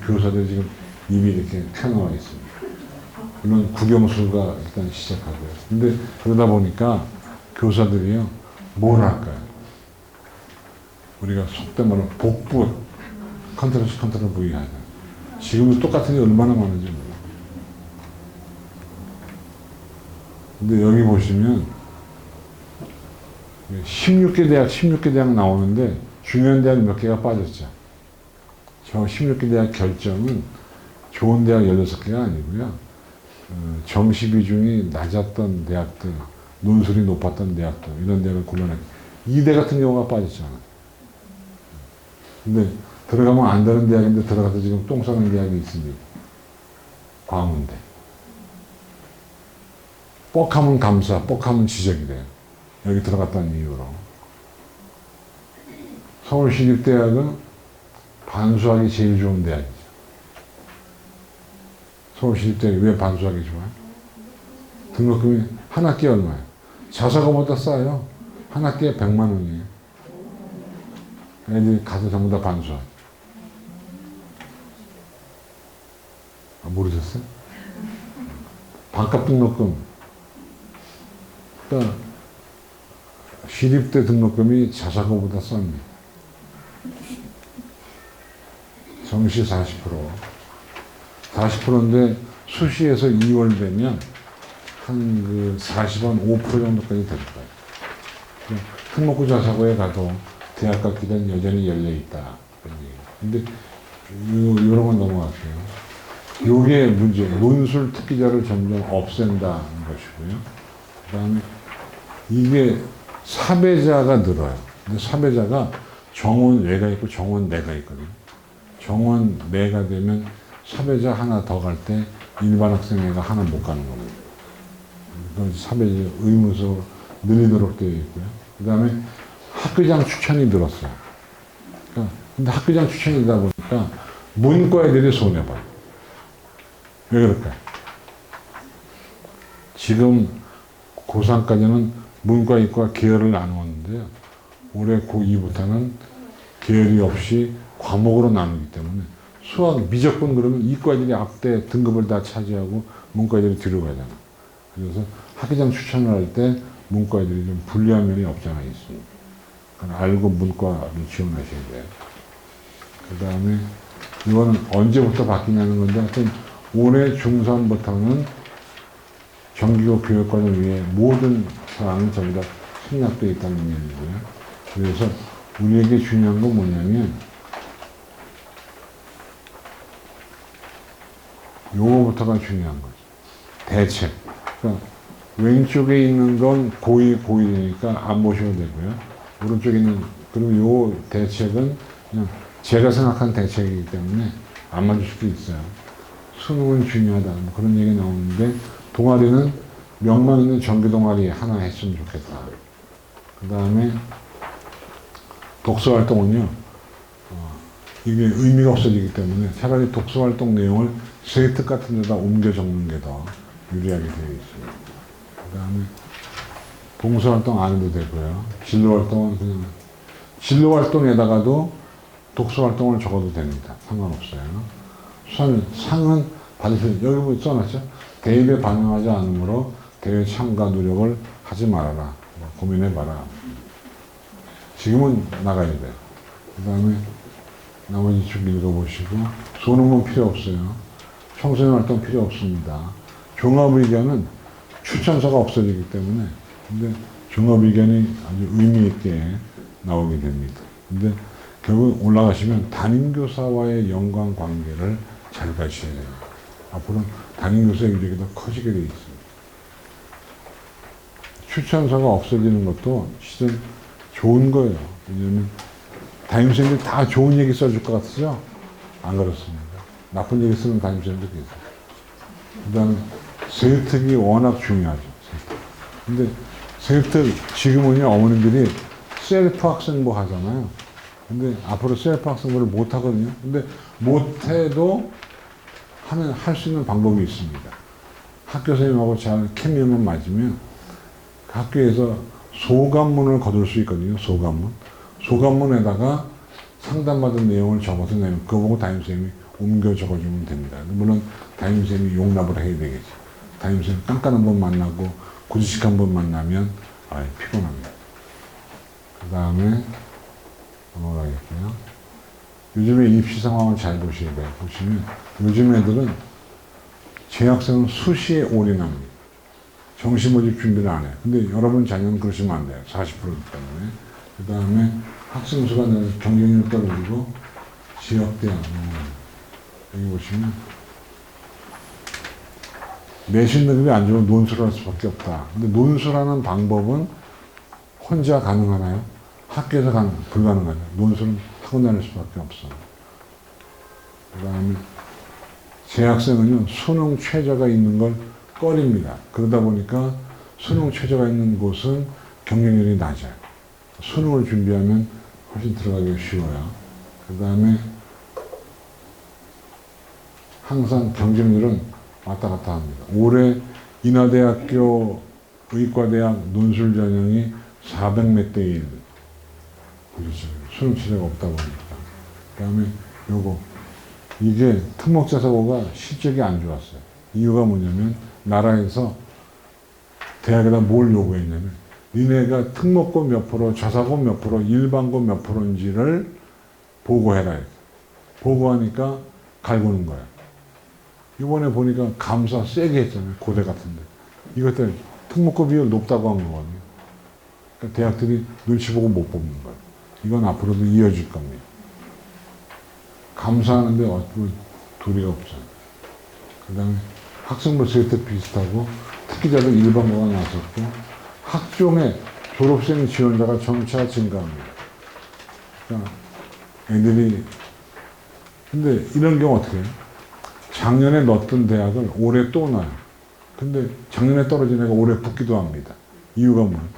교사들이 지금 입이 이렇게 튀어나와 있습니다. 물론 국영수가 일단 시작하고요. 근데 그러다 보니까 교사들이요, 뭘 할까요? 우리가 속된 말로 복부, 컨트롤 C, 컨트롤 V 하잖아요. 지금도 똑같은 게 얼마나 많은지 몰라요. 근데 여기 보시면 16개 대학 나오는데 중요한 대학 몇 개가 빠졌죠. 저 16개 대학 결정은 좋은 대학 16개가 아니고요. 정시 비중이 낮았던 대학들, 논술이 높았던 대학들, 이런 대학을 골라내고 이대 같은 경우가 빠졌잖아요. 근데 들어가면 안 되는 대학인데 들어가서 지금 똥 싸는 대학이 있습니다. 광운대. 뻑하면 감사, 뻑하면 지적이 돼요. 여기 들어갔다는 이유로. 서울시립대학은 반수학이 제일 좋은 대학이죠. 서울시립대학이 왜 반수학이 좋아요? 등록금이 한 학기에 얼마예요? 자사고보다 싸요. 한 학기에 100만 원이에요. 애들이 가서 전부 다 반수학. 아, 모르셨어요? 반값 등록금. 그러니까 시립대 등록금이 자사고보다 쌉니다. 정시 40%. 40%인데 수시에서 2월 되면 한 그 40원 5% 정도까지 될 거예요. 특목고 자사고에 가도 대학 학기는 여전히 열려있다. 근데 이런 건 넘어갈게요. 요게 문제, 논술 특기자를 점점 없앤다는 것이고요. 그 다음에 이게 사배자가 늘어요. 근데 사배자가 정원 외가 있고 정원 내가 있거든요. 정원 내가 되면 사배자 하나 더 갈 때 일반 학생회가 하나 못 가는 겁니다. 사배자 의무서 늘리도록 되어 있고요. 그 다음에 학교장 추천이 늘었어요. 그러니까 근데 학교장 추천이다 보니까 문과 애들이 손해봐요. 왜 그럴까요? 지금 고3까지는 문과, 이과 계열을 나누었는데요. 올해 고2부터는 계열이 없이 과목으로 나누기 때문에 수학 미적분 그러면 이과 애들이 앞대 등급을 다 차지하고 문과 애들이 뒤로 가잖아요. 그래서 학교장 추천을 할 때 문과 애들이 좀 불리한 면이 없지 않아 있습니다. 알고 문과를 지원하셔야 돼요. 그 다음에 이거는 언제부터 바뀌냐는 건데 하여튼 올해 중3부터는 정기고 교육과정을 위해 모든 사항이 전부 다 생략되어 있다는 얘기고요. 그래서 우리에게 중요한 건 뭐냐면 요거부터가 중요한 거죠. 대책. 그러니까 왼쪽에 있는 건 고2되니까 안 보셔도 되고요. 오른쪽에 있는, 그리고 요 대책은 그냥 제가 생각한 대책이기 때문에 안 맞을 수도 있어요. 수능은 중요하다. 뭐 그런 얘기 나오는데, 동아리는 명만 있는 정규 동아리 하나 했으면 좋겠다. 그 다음에 독서 활동은요, 이게 의미가 없어지기 때문에 차라리 독서 활동 내용을 세특 같은 데다 옮겨 적는 게 더 유리하게 되어 있습니다. 그 다음에 봉사활동 안 해도 되고요. 진로활동은 그냥 진로활동에다가도 독서활동을 적어도 됩니다. 상관없어요. 상은 받으실, 여기 뭐 써놨죠? 대입에 반영하지 않으므로 대회 참가 노력을 하지 말아라. 고민해봐라. 지금은 나가야 돼요. 그 다음에 나머지 쭉 읽어보시고, 소논문 필요 없어요. 청소년 활동 필요 없습니다. 종합의견은 추천서가 없어지기 때문에 근데 종합 의견이 아주 의미 있게 나오게 됩니다. 근데 결국 올라가시면 담임교사와의 연관 관계를 잘 가셔야 돼요. 앞으로 담임교사의 위력이 더 커지게 돼 있습니다. 추천서가 없어지는 것도 실은 좋은 거예요. 왜냐면 담임선생님들이 다 좋은 얘기 써줄 것 같으죠? 안 그렇습니다. 나쁜 얘기 쓰는 담임선생님도 계세요. 그 다음에 세특이 워낙 중요하죠. 근데 세특, 지금은요, 어머님들이 셀프 학생부 하잖아요. 근데 앞으로 셀프 학생부를 못 하거든요. 근데 못해도 할 수 있는 방법이 있습니다. 학교 선생님하고 잘 케미만 맞으면 학교에서 소감문을 거둘 수 있거든요. 소감문. 소감문에다가 상담받은 내용을 적어서 내면 그거 보고 담임선생님이 옮겨 적어주면 됩니다. 물론 담임선생님이 용납을 해야 되겠죠. 담임선생님 깜깜 한 번 만나고 구지식 한 번 만나면 피곤합니다. 그 다음에 넘어가겠고요. 요즘에 입시 상황을 잘 보셔야 돼요. 보시면 요즘 애들은 재학생은 수시에 올인합니다. 정시 모집 준비를 안 해요. 근데 여러분 자녀는 그러시면 안 돼요. 40% 때문에. 그 다음에 학생 수가 경쟁률 떨어지고 지역대학 여기 보시면 내신 능력이 안 좋으면 논술을 할 수밖에 없다. 근데 논술하는 방법은 혼자 가능하나요? 학교에서 불가능하죠. 논술은 학원 다닐 수밖에 없어. 그 다음에 재학생은요, 수능 최저가 있는 걸 꺼립니다. 그러다 보니까 수능 최저가 있는 곳은 경쟁률이 낮아요. 수능을 준비하면 훨씬 들어가기가 쉬워요. 그 다음에 항상 경쟁률은 왔다 갔다 합니다. 올해 인하대학교 의과대학 논술 전형이 400몇 대 1. 그렇죠. 수능 최저가 없다 보니까. 그 다음에 요거. 이게 특목자 사고가 실적이 안 좋았어요. 이유가 뭐냐면 나라에서 대학에다 뭘 요구했냐면 니네가 특목고 몇 프로, 자사고 몇 프로, 일반고 몇 프로인지를 보고해라. 보고하니까 갈구는 거야. 이번에 보니까 감사 세게 했잖아요. 고대 같은데. 이것들 특목고 비율 높다고 한 거거든요. 그러니까 대학들이 눈치 보고 못 뽑는 거예요. 이건 앞으로도 이어질 겁니다. 감사하는데 도리가 없잖아요. 그 다음에 학생부 세트 비슷하고 특기자들 일반고가 나섰고 학종의 졸업생 지원자가 점차 증가합니다. 그러니까 애들이 근데 이런 경우 어떻게 해요? 작년에 넣었던 대학을 올해 또 넣어요. 근데 작년에 떨어진 애가 올해 붙기도 합니다. 이유가 뭐예요?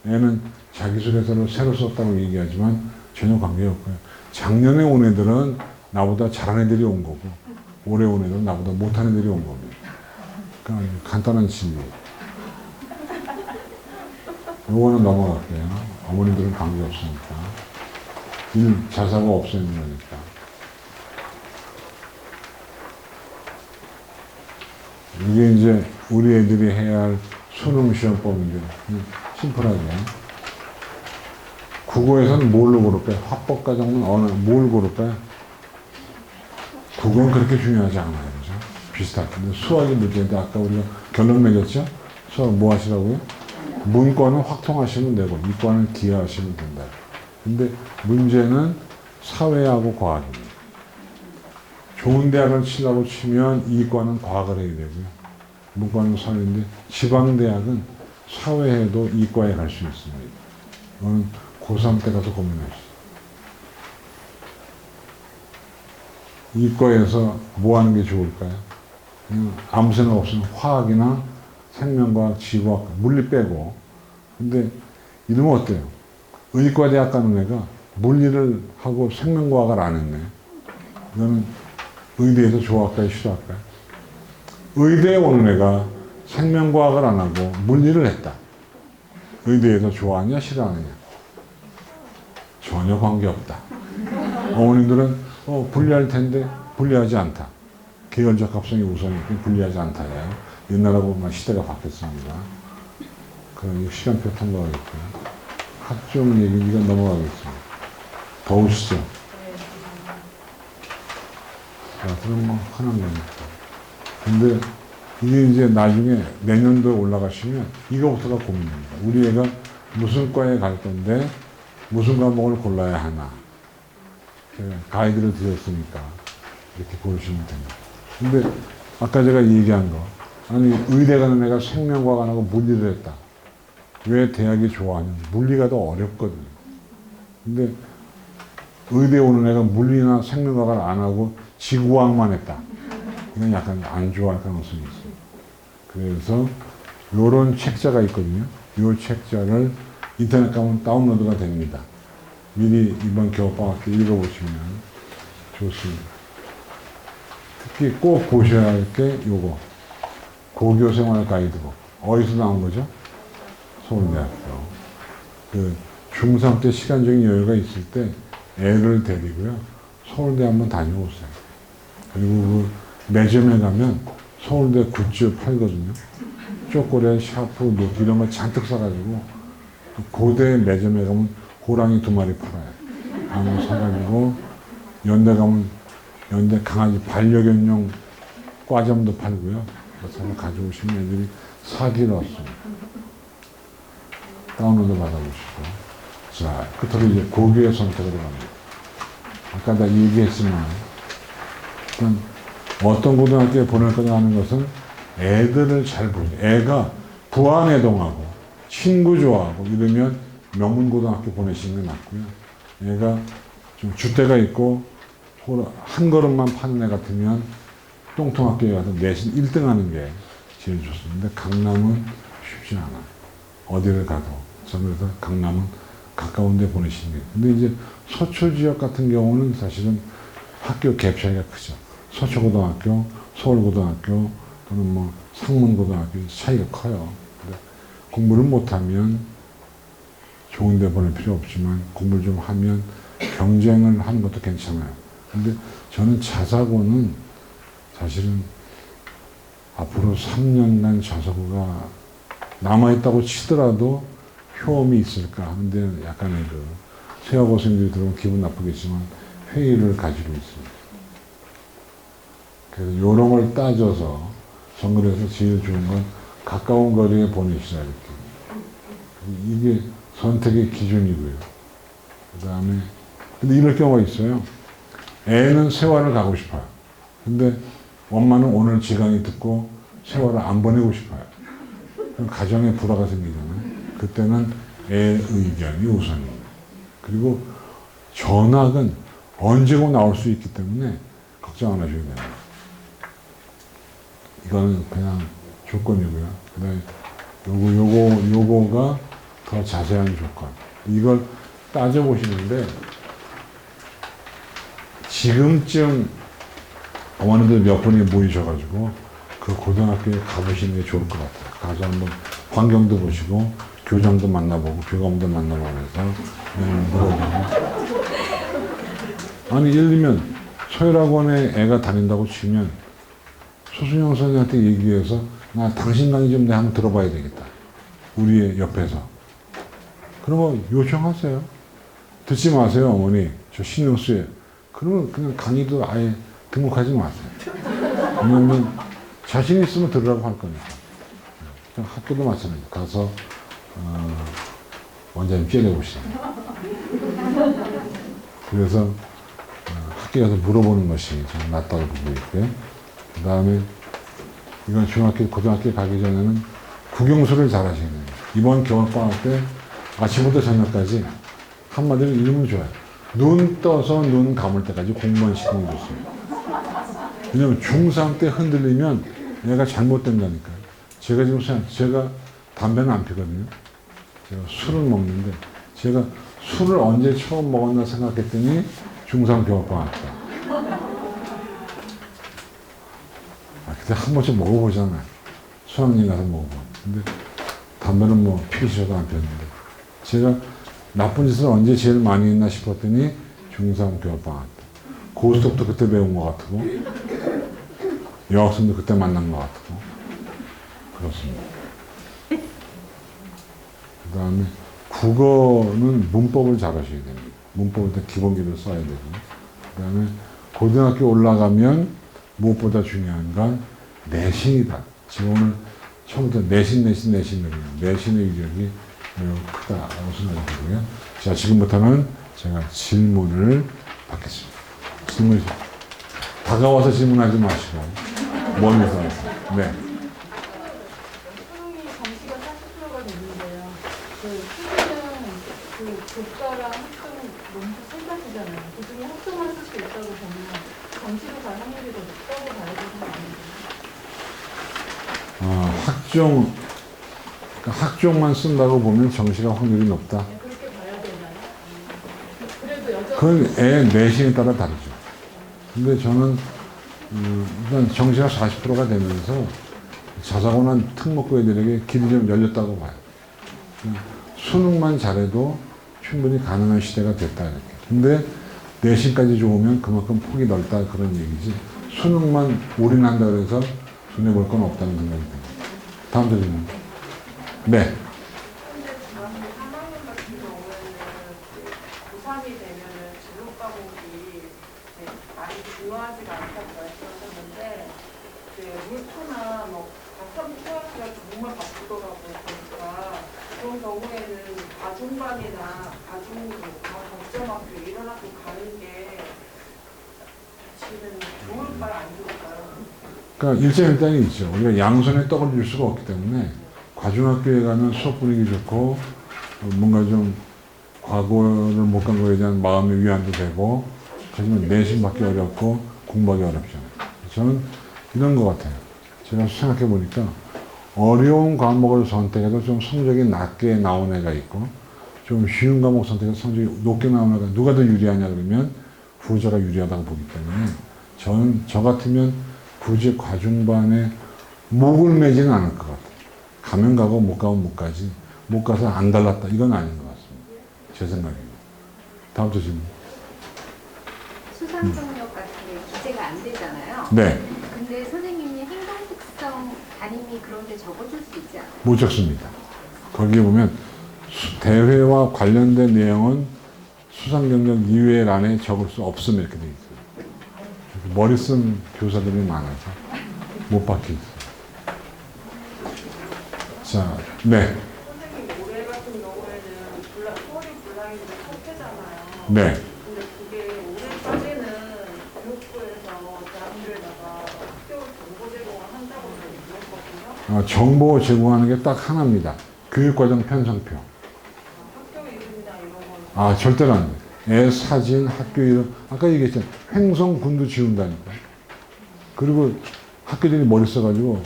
애는 자기소개서를 새로 썼다고 얘기하지만 전혀 관계없고요. 작년에 온 애들은 나보다 잘한 애들이 온 거고 올해 온 애들은 나보다 못한 애들이 온 겁니다. 그러니까 간단한 진리예요. 요거는 넘어갈게요. 어머니들은 관계없으니까. 자사가 없어지는 거니까. 이게 이제 우리 애들이 해야 할 수능 시험법인데 심플하게. 국어에서는 뭘로 고를까요? 화법과정은 뭘 고를까요? 국어는 그렇게 중요하지 않아요. 그죠? 비슷하게. 근데 수학이 문제인데 아까 우리가 결론 맺었죠? 수학 뭐 하시라고요? 문과는 확통하시면 되고 이과는 기하하시면 된다. 근데 문제는 사회하고 과학입니다. 좋은 대학을 치려고 치면 이과는 과학을 해야 되고요. 문과는 사회인데 지방대학은 사회에도 이과에 갈 수 있습니다. 이거는 고3 때 가서 고민하시죠. 이과에서 뭐 하는 게 좋을까요? 그냥 아무 생각 없으면 화학이나 생명과학, 지구학, 물리 빼고. 근데 이러면 어때요? 의과대학 가는 애가 물리를 하고 생명과학을 안 했네. 이거는 의대에서 좋아할까요? 싫어할까요? 의대에 오는 애가 생명과학을 안 하고 물리를 했다. 의대에서 좋아하냐, 싫어하느냐? 전혀 관계없다. 어머님들은 불리할 텐데 불리하지 않다. 계열적 합성이 우선이고 불리하지 않다예요. 옛날하고 시대가 바뀌었습니다. 그럼 시간표 통과하겠고요. 학종 얘기 이건 넘어가겠습니다. 더우시죠? 자, 그럼 하는 거니까. 근데 이게 이제 나중에 내년도에 올라가시면 이거부터가 고민입니다. 우리 애가 무슨 과에 갈 건데 무슨 과목을 골라야 하나. 제가 가이드를 드렸으니까 이렇게 고르시면 됩니다. 근데 아까 제가 얘기한 거, 아니 의대 가는 애가 생명과학 안 하고 물리를 했다. 왜 대학이 좋아하냐? 물리가 더 어렵거든요. 근데 의대 오는 애가 물리나 생명과학을 안 하고 지구과학만 했다. 이건 약간 안 좋아할 가능성이 있어요. 그래서 요런 책자가 있거든요. 요 책자를 인터넷 가면 다운로드가 됩니다. 미리 이번 겨울방학 때 읽어보시면 좋습니다. 특히 꼭 보셔야 할 게 요거. 고교생활 가이드북. 어디서 나온 거죠? 서울대학교. 그 중3 때 시간적인 여유가 있을 때 애를 데리고요. 서울대 한번 다녀오세요. 그리고 그 매점에 가면 서울대 굿즈 팔거든요. 초콜릿, 샤프, 노트 이런 거 잔뜩 사가지고 고대 매점에 가면 호랑이 2마리 팔아요. 한번 사가지고 연대 가면 연대 강아지 반려견용 과점도 팔고요. 그래서 가져오시면 애들이 사기를 왔습니다. 다운로드 받아보시고. 자, 끝으로 이제 고교의 선택으로 갑니다. 아까 다 얘기했지만, 일단 어떤 고등학교에 보낼 거냐 하는 것은 애들을 잘 보죠. 애가 부안해동하고 친구 좋아하고 이러면 명문고등학교 보내시는 게 낫고요. 애가 좀 줏대가 있고 한 걸음만 파는 애 같으면 똥통학교에 가서 내신 1등 하는 게 제일 좋습니다. 근데 강남은 쉽지 않아요. 어디를 가도. 그래서 강남은 가까운 데 보내시는 게. 근데 이제 서초 지역 같은 경우는 사실은 학교 갭 차이가 크죠. 서초고등학교, 서울고등학교, 또는 뭐 상문고등학교 차이가 커요. 근데 공부를 못하면 좋은 데 보낼 필요 없지만 공부를 좀 하면 경쟁을 하는 것도 괜찮아요. 근데 저는 자사고는 사실은 앞으로 3년간 자사고가 남아있다고 치더라도 효험이 있을까 하는데 약간의 그 세화고생들이 들어오면 기분 나쁘겠지만 회의를 가지고 있습니다. 그래서 요런 걸 따져서 정글에서 제일 좋은 건 가까운 거리에 보내시라 이렇게. 이게 선택의 기준이고요. 그 다음에 근데 이럴 경우가 있어요. 애는 세화를 가고 싶어요. 근데 엄마는 오늘 지강이 듣고 세화를 안 보내고 싶어요. 그럼 가정에 불화가 생기잖아요. 그때는 애 의견이 우선입니다. 그리고 전학은 언제고 나올 수 있기 때문에 걱정 안 하셔도 됩니다. 이거는 그냥 조건이고요. 그다음에 요거가 더 자세한 조건. 이걸 따져보시는데 지금쯤 어머니들 몇 분이 모이셔가지고 그 고등학교에 가보시는 게 좋을 것 같아요. 가서 한번 환경도 보시고 교장도 만나보고 교감도 만나보고 해서 물어보고. 아니 예를 들면 서열학원에 애가 다닌다고 치면 소순영 선생님한테 얘기해서 나 당신 강의 좀 내가 한번 들어봐야 되겠다. 우리 옆에서. 그러면 요청하세요. 듣지 마세요 어머니. 저 신경 쓰여요. 그러면 그냥 강의도 아예 등록하지 마세요. 왜냐면 자신 있으면 들으라고 할 거니까. 학교도 마찬가지예요. 가서 원장님 째려보시죠. 그래서 학교에 가서 물어보는 것이 좀 낫다고 보고 있고요. 그 다음에 이건 중학교, 고등학교 가기 전에는 국영수를 잘 하셔야 돼요. 이번 겨울방학 때 아침부터 저녁까지 한마디로 이러면 좋아요. 눈 떠서 눈 감을 때까지 공부만 시키는 게 좋습니다. 왜냐면 중3 때 흔들리면 얘가 잘못된다니까요. 제가 지금 제가 담배는 안 피거든요. 제가 술을 먹는데 제가 술을 언제 처음 먹었나 생각했더니 중3 겨울방학 때. 그때 한 번씩 먹어보잖아요. 수학여행 가서 먹어보고. 근데 담배는 뭐 피기 싫어도 안 피웠는데 제가 나쁜 짓을 언제 제일 많이 했나 싶었더니 중3 겨울방학 때. 고스톱도 그때 배운 것 같고 여학생도 그때 만난 것 같고 그렇습니다. 그 다음에 국어는 문법을 잘 하셔야 됩니다. 문법을 일단 기본기를 써야 되고 그 다음에 고등학교 올라가면 무엇보다 중요한 건 내신이다. 지금 오늘 처음부터 내신의 위력이 매우 크다라고 생각이 들고요. 자, 지금부터는 제가 질문을 받겠습니다. 질문, 다가와서 질문하지 마시고, 멀리서 하세요. 네. 수능이 점수가 40%가 됐는데요. 수능은 교과랑 학점 논술 세 가지잖아요. 그 중에 학점을 쓸 수 있다고 보면 점수로 갈 확률이 더 높다고 봐야 되는 거 아닌가요? 학종만 쓴다고 보면 정시가 확률이 높다. 네, 그렇게 봐야 되나요? 그래도 여전히 그건 애 내신에 따라 다르죠. 근데 저는 일단 정시가 40%가 되면서 자사고나 특목고 애들에게 길이 좀 열렸다고 봐요. 수능만 잘해도 충분히 가능한 시대가 됐다 이렇게. 근데 내신까지 좋으면 그만큼 폭이 넓다 그런 얘기지. 수능만 올인한다 그래서 손해 볼 건 없다는 생각이 듭니다. 다음 질문. 네. 근데 지금 3학년 같은 경우에는 고3이 되면은 진로 과목이 많이 중요하지가 않다고 말씀하셨는데 물토나 과탐 수학이가 정말 바쁘더라고요. 보니까 그런 경우에는 과중반이나 과정학교 이런 학교 가는 게 지금 좋을까요? 안 좋을까요? 그러니까 일장일단이 있죠. 우리가 양손에 떡을 줄 수가 없기 때문에 과중학교에 가면 수업 분위기 좋고 뭔가 좀 과거를 못 간 거에 대한 마음의 위안도 되고 하지만 내신 받기 어렵고 공부하기 어렵잖아요. 저는 이런 것 같아요. 제가 생각해 보니까 어려운 과목을 선택해서 좀 성적이 낮게 나온 애가 있고 좀 쉬운 과목 선택해서 성적이 높게 나온 애가 누가 더 유리하냐 그러면 후자가 유리하다고 보기 때문에 저는 저 같으면 굳이 과중반에 목을 매지는 않을 것 같아요. 가면 가고 못 가면 못 가지. 못 가서 안 달랐다. 이건 아닌 것 같습니다. 제 생각입니다. 다음 또 질문. 수상능력 같은 게 기재가 안 되잖아요. 네. 근데 선생님이 행동 특성 담임이 그런데 적어줄 수 있지 않아요? 못 적습니다. 거기에 보면 대회와 관련된 내용은 수상 경력 이외의 란에 적을 수 없음 이렇게 되어 있어요. 머리 쓴 교사들이 많아서 못 받게 있어요. 자, 네. 선생님 올해 같은 경우에는 수월이 블라인드 첫 회잖아요. 네. 근데 그게 올해까지는 교육부에서 대학교에다가 학교 정보 제공을 한다고 들었거든요. 정보 제공하는 게 딱 하나입니다. 교육과정 편성표. 학교 이름이나 이런 건 절대로 안 돼. 애 사진, 학교 이름, 아까 얘기했잖아요. 횡성군도 지운다니까. 그리고 학교들이 머리 써가지고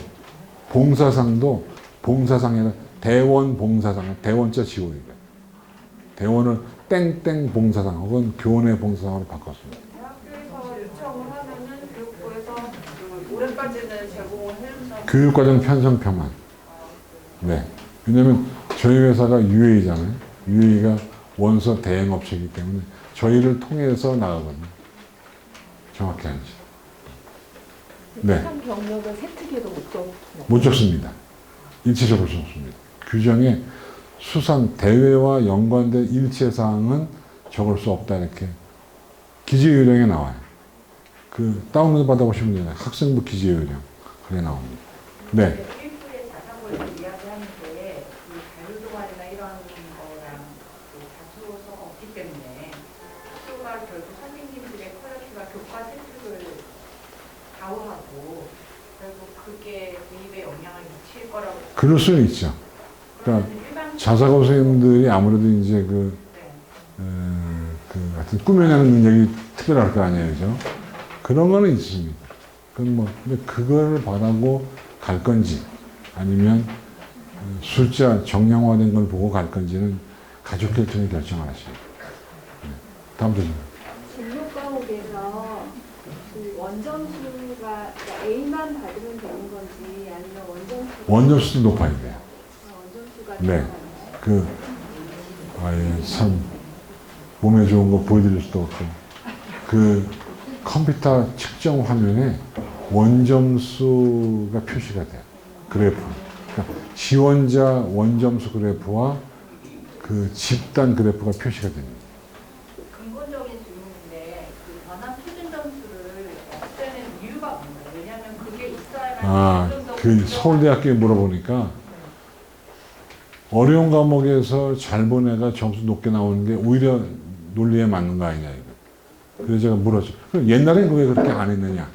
봉사상도 봉사상이라 대원 봉사상, 대원자 지워야 돼. 대원을 땡땡 봉사상 혹은 교내 봉사상으로 바꿨습니다. 대학교에서 요청을 하면은 교육부에서 올해까지는 제공을 해준다고. 교육과정 편성표만. 네. 왜냐면 저희 회사가 UA잖아요. UA가 원서 대행업체이기 때문에 저희를 통해서 나가거든요. 정확히 알죠. 네. 수상 경력을 세특에도 못 적습니다. 일체적으로 적습니다. 규정에 수상 대회와 연관된 일체사항은 적을 수 없다 이렇게 기재요령에 나와요. 그 다운로드 받아보시면 되나요? 학생부 기재요령 그게 나옵니다. 네. 일부의 자사고에서 이야기하는데 이 자유동아리나 이런 거랑 다투어서가 없기 때문에 학교가 결국 선생님들의 퀄리티가 교과 세특을 좌우하고 결국 그게 대입에 영향을 미칠 거라고. 그럴 수는 있죠. 그러니까 일반 자사고 선생님들이 아무래도 이제 하여튼 꾸며내는 능력이 특별할 거 아니에요, 그죠? 그런 거는 있습니다. 그건 근데 그걸 바라고 갈 건지, 아니면 숫자 정량화된 걸 보고 갈 건지는 가족들 통해 결정을 하시죠. 네. 다음 질문. 진로 과목에서 그 원점수가 A만 받으면 되는 건지 아니면 원점수도 높아야 돼요. 원점수가 네. 들어가나요? 참, 몸에 좋은 거 보여드릴 수도 없고, 컴퓨터 측정 화면에 원점수가 표시가 돼요. 그래프. 그러니까 지원자 원점수 그래프와 집단 그래프가 표시가 됩니다. 근본적인 질문인데 그 변환 표준 점수를 없애는 이유가 뭔가요? 왜냐하면 그게 있어야만 그 서울대학교에 물어보니까 어려운 과목에서 잘 본 애가 점수 높게 나오는 게 오히려 논리에 맞는 거 아니냐 이거. 그래서 제가 물었죠. 그럼 옛날엔 왜 그렇게 안 했느냐?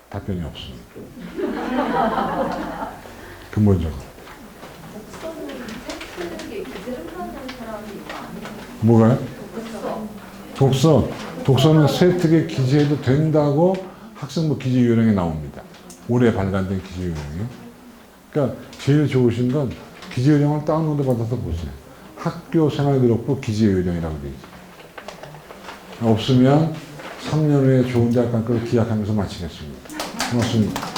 답변이 없습니다. 근본적으로. 뭐가요? 독서는 세특에 기재해도 된다고 학생부 기재요령에 나옵니다. 올해 발간된 기재요령이요. 그러니까 제일 좋으신 건 기재요령을 다운로드 받아서 보세요. 학교생활기록부 기재요령이라고 되어 있어요. 없으면 3년 후에 좋은 대학 갈 걸 기약하면서 마치겠습니다. 고맙습니다.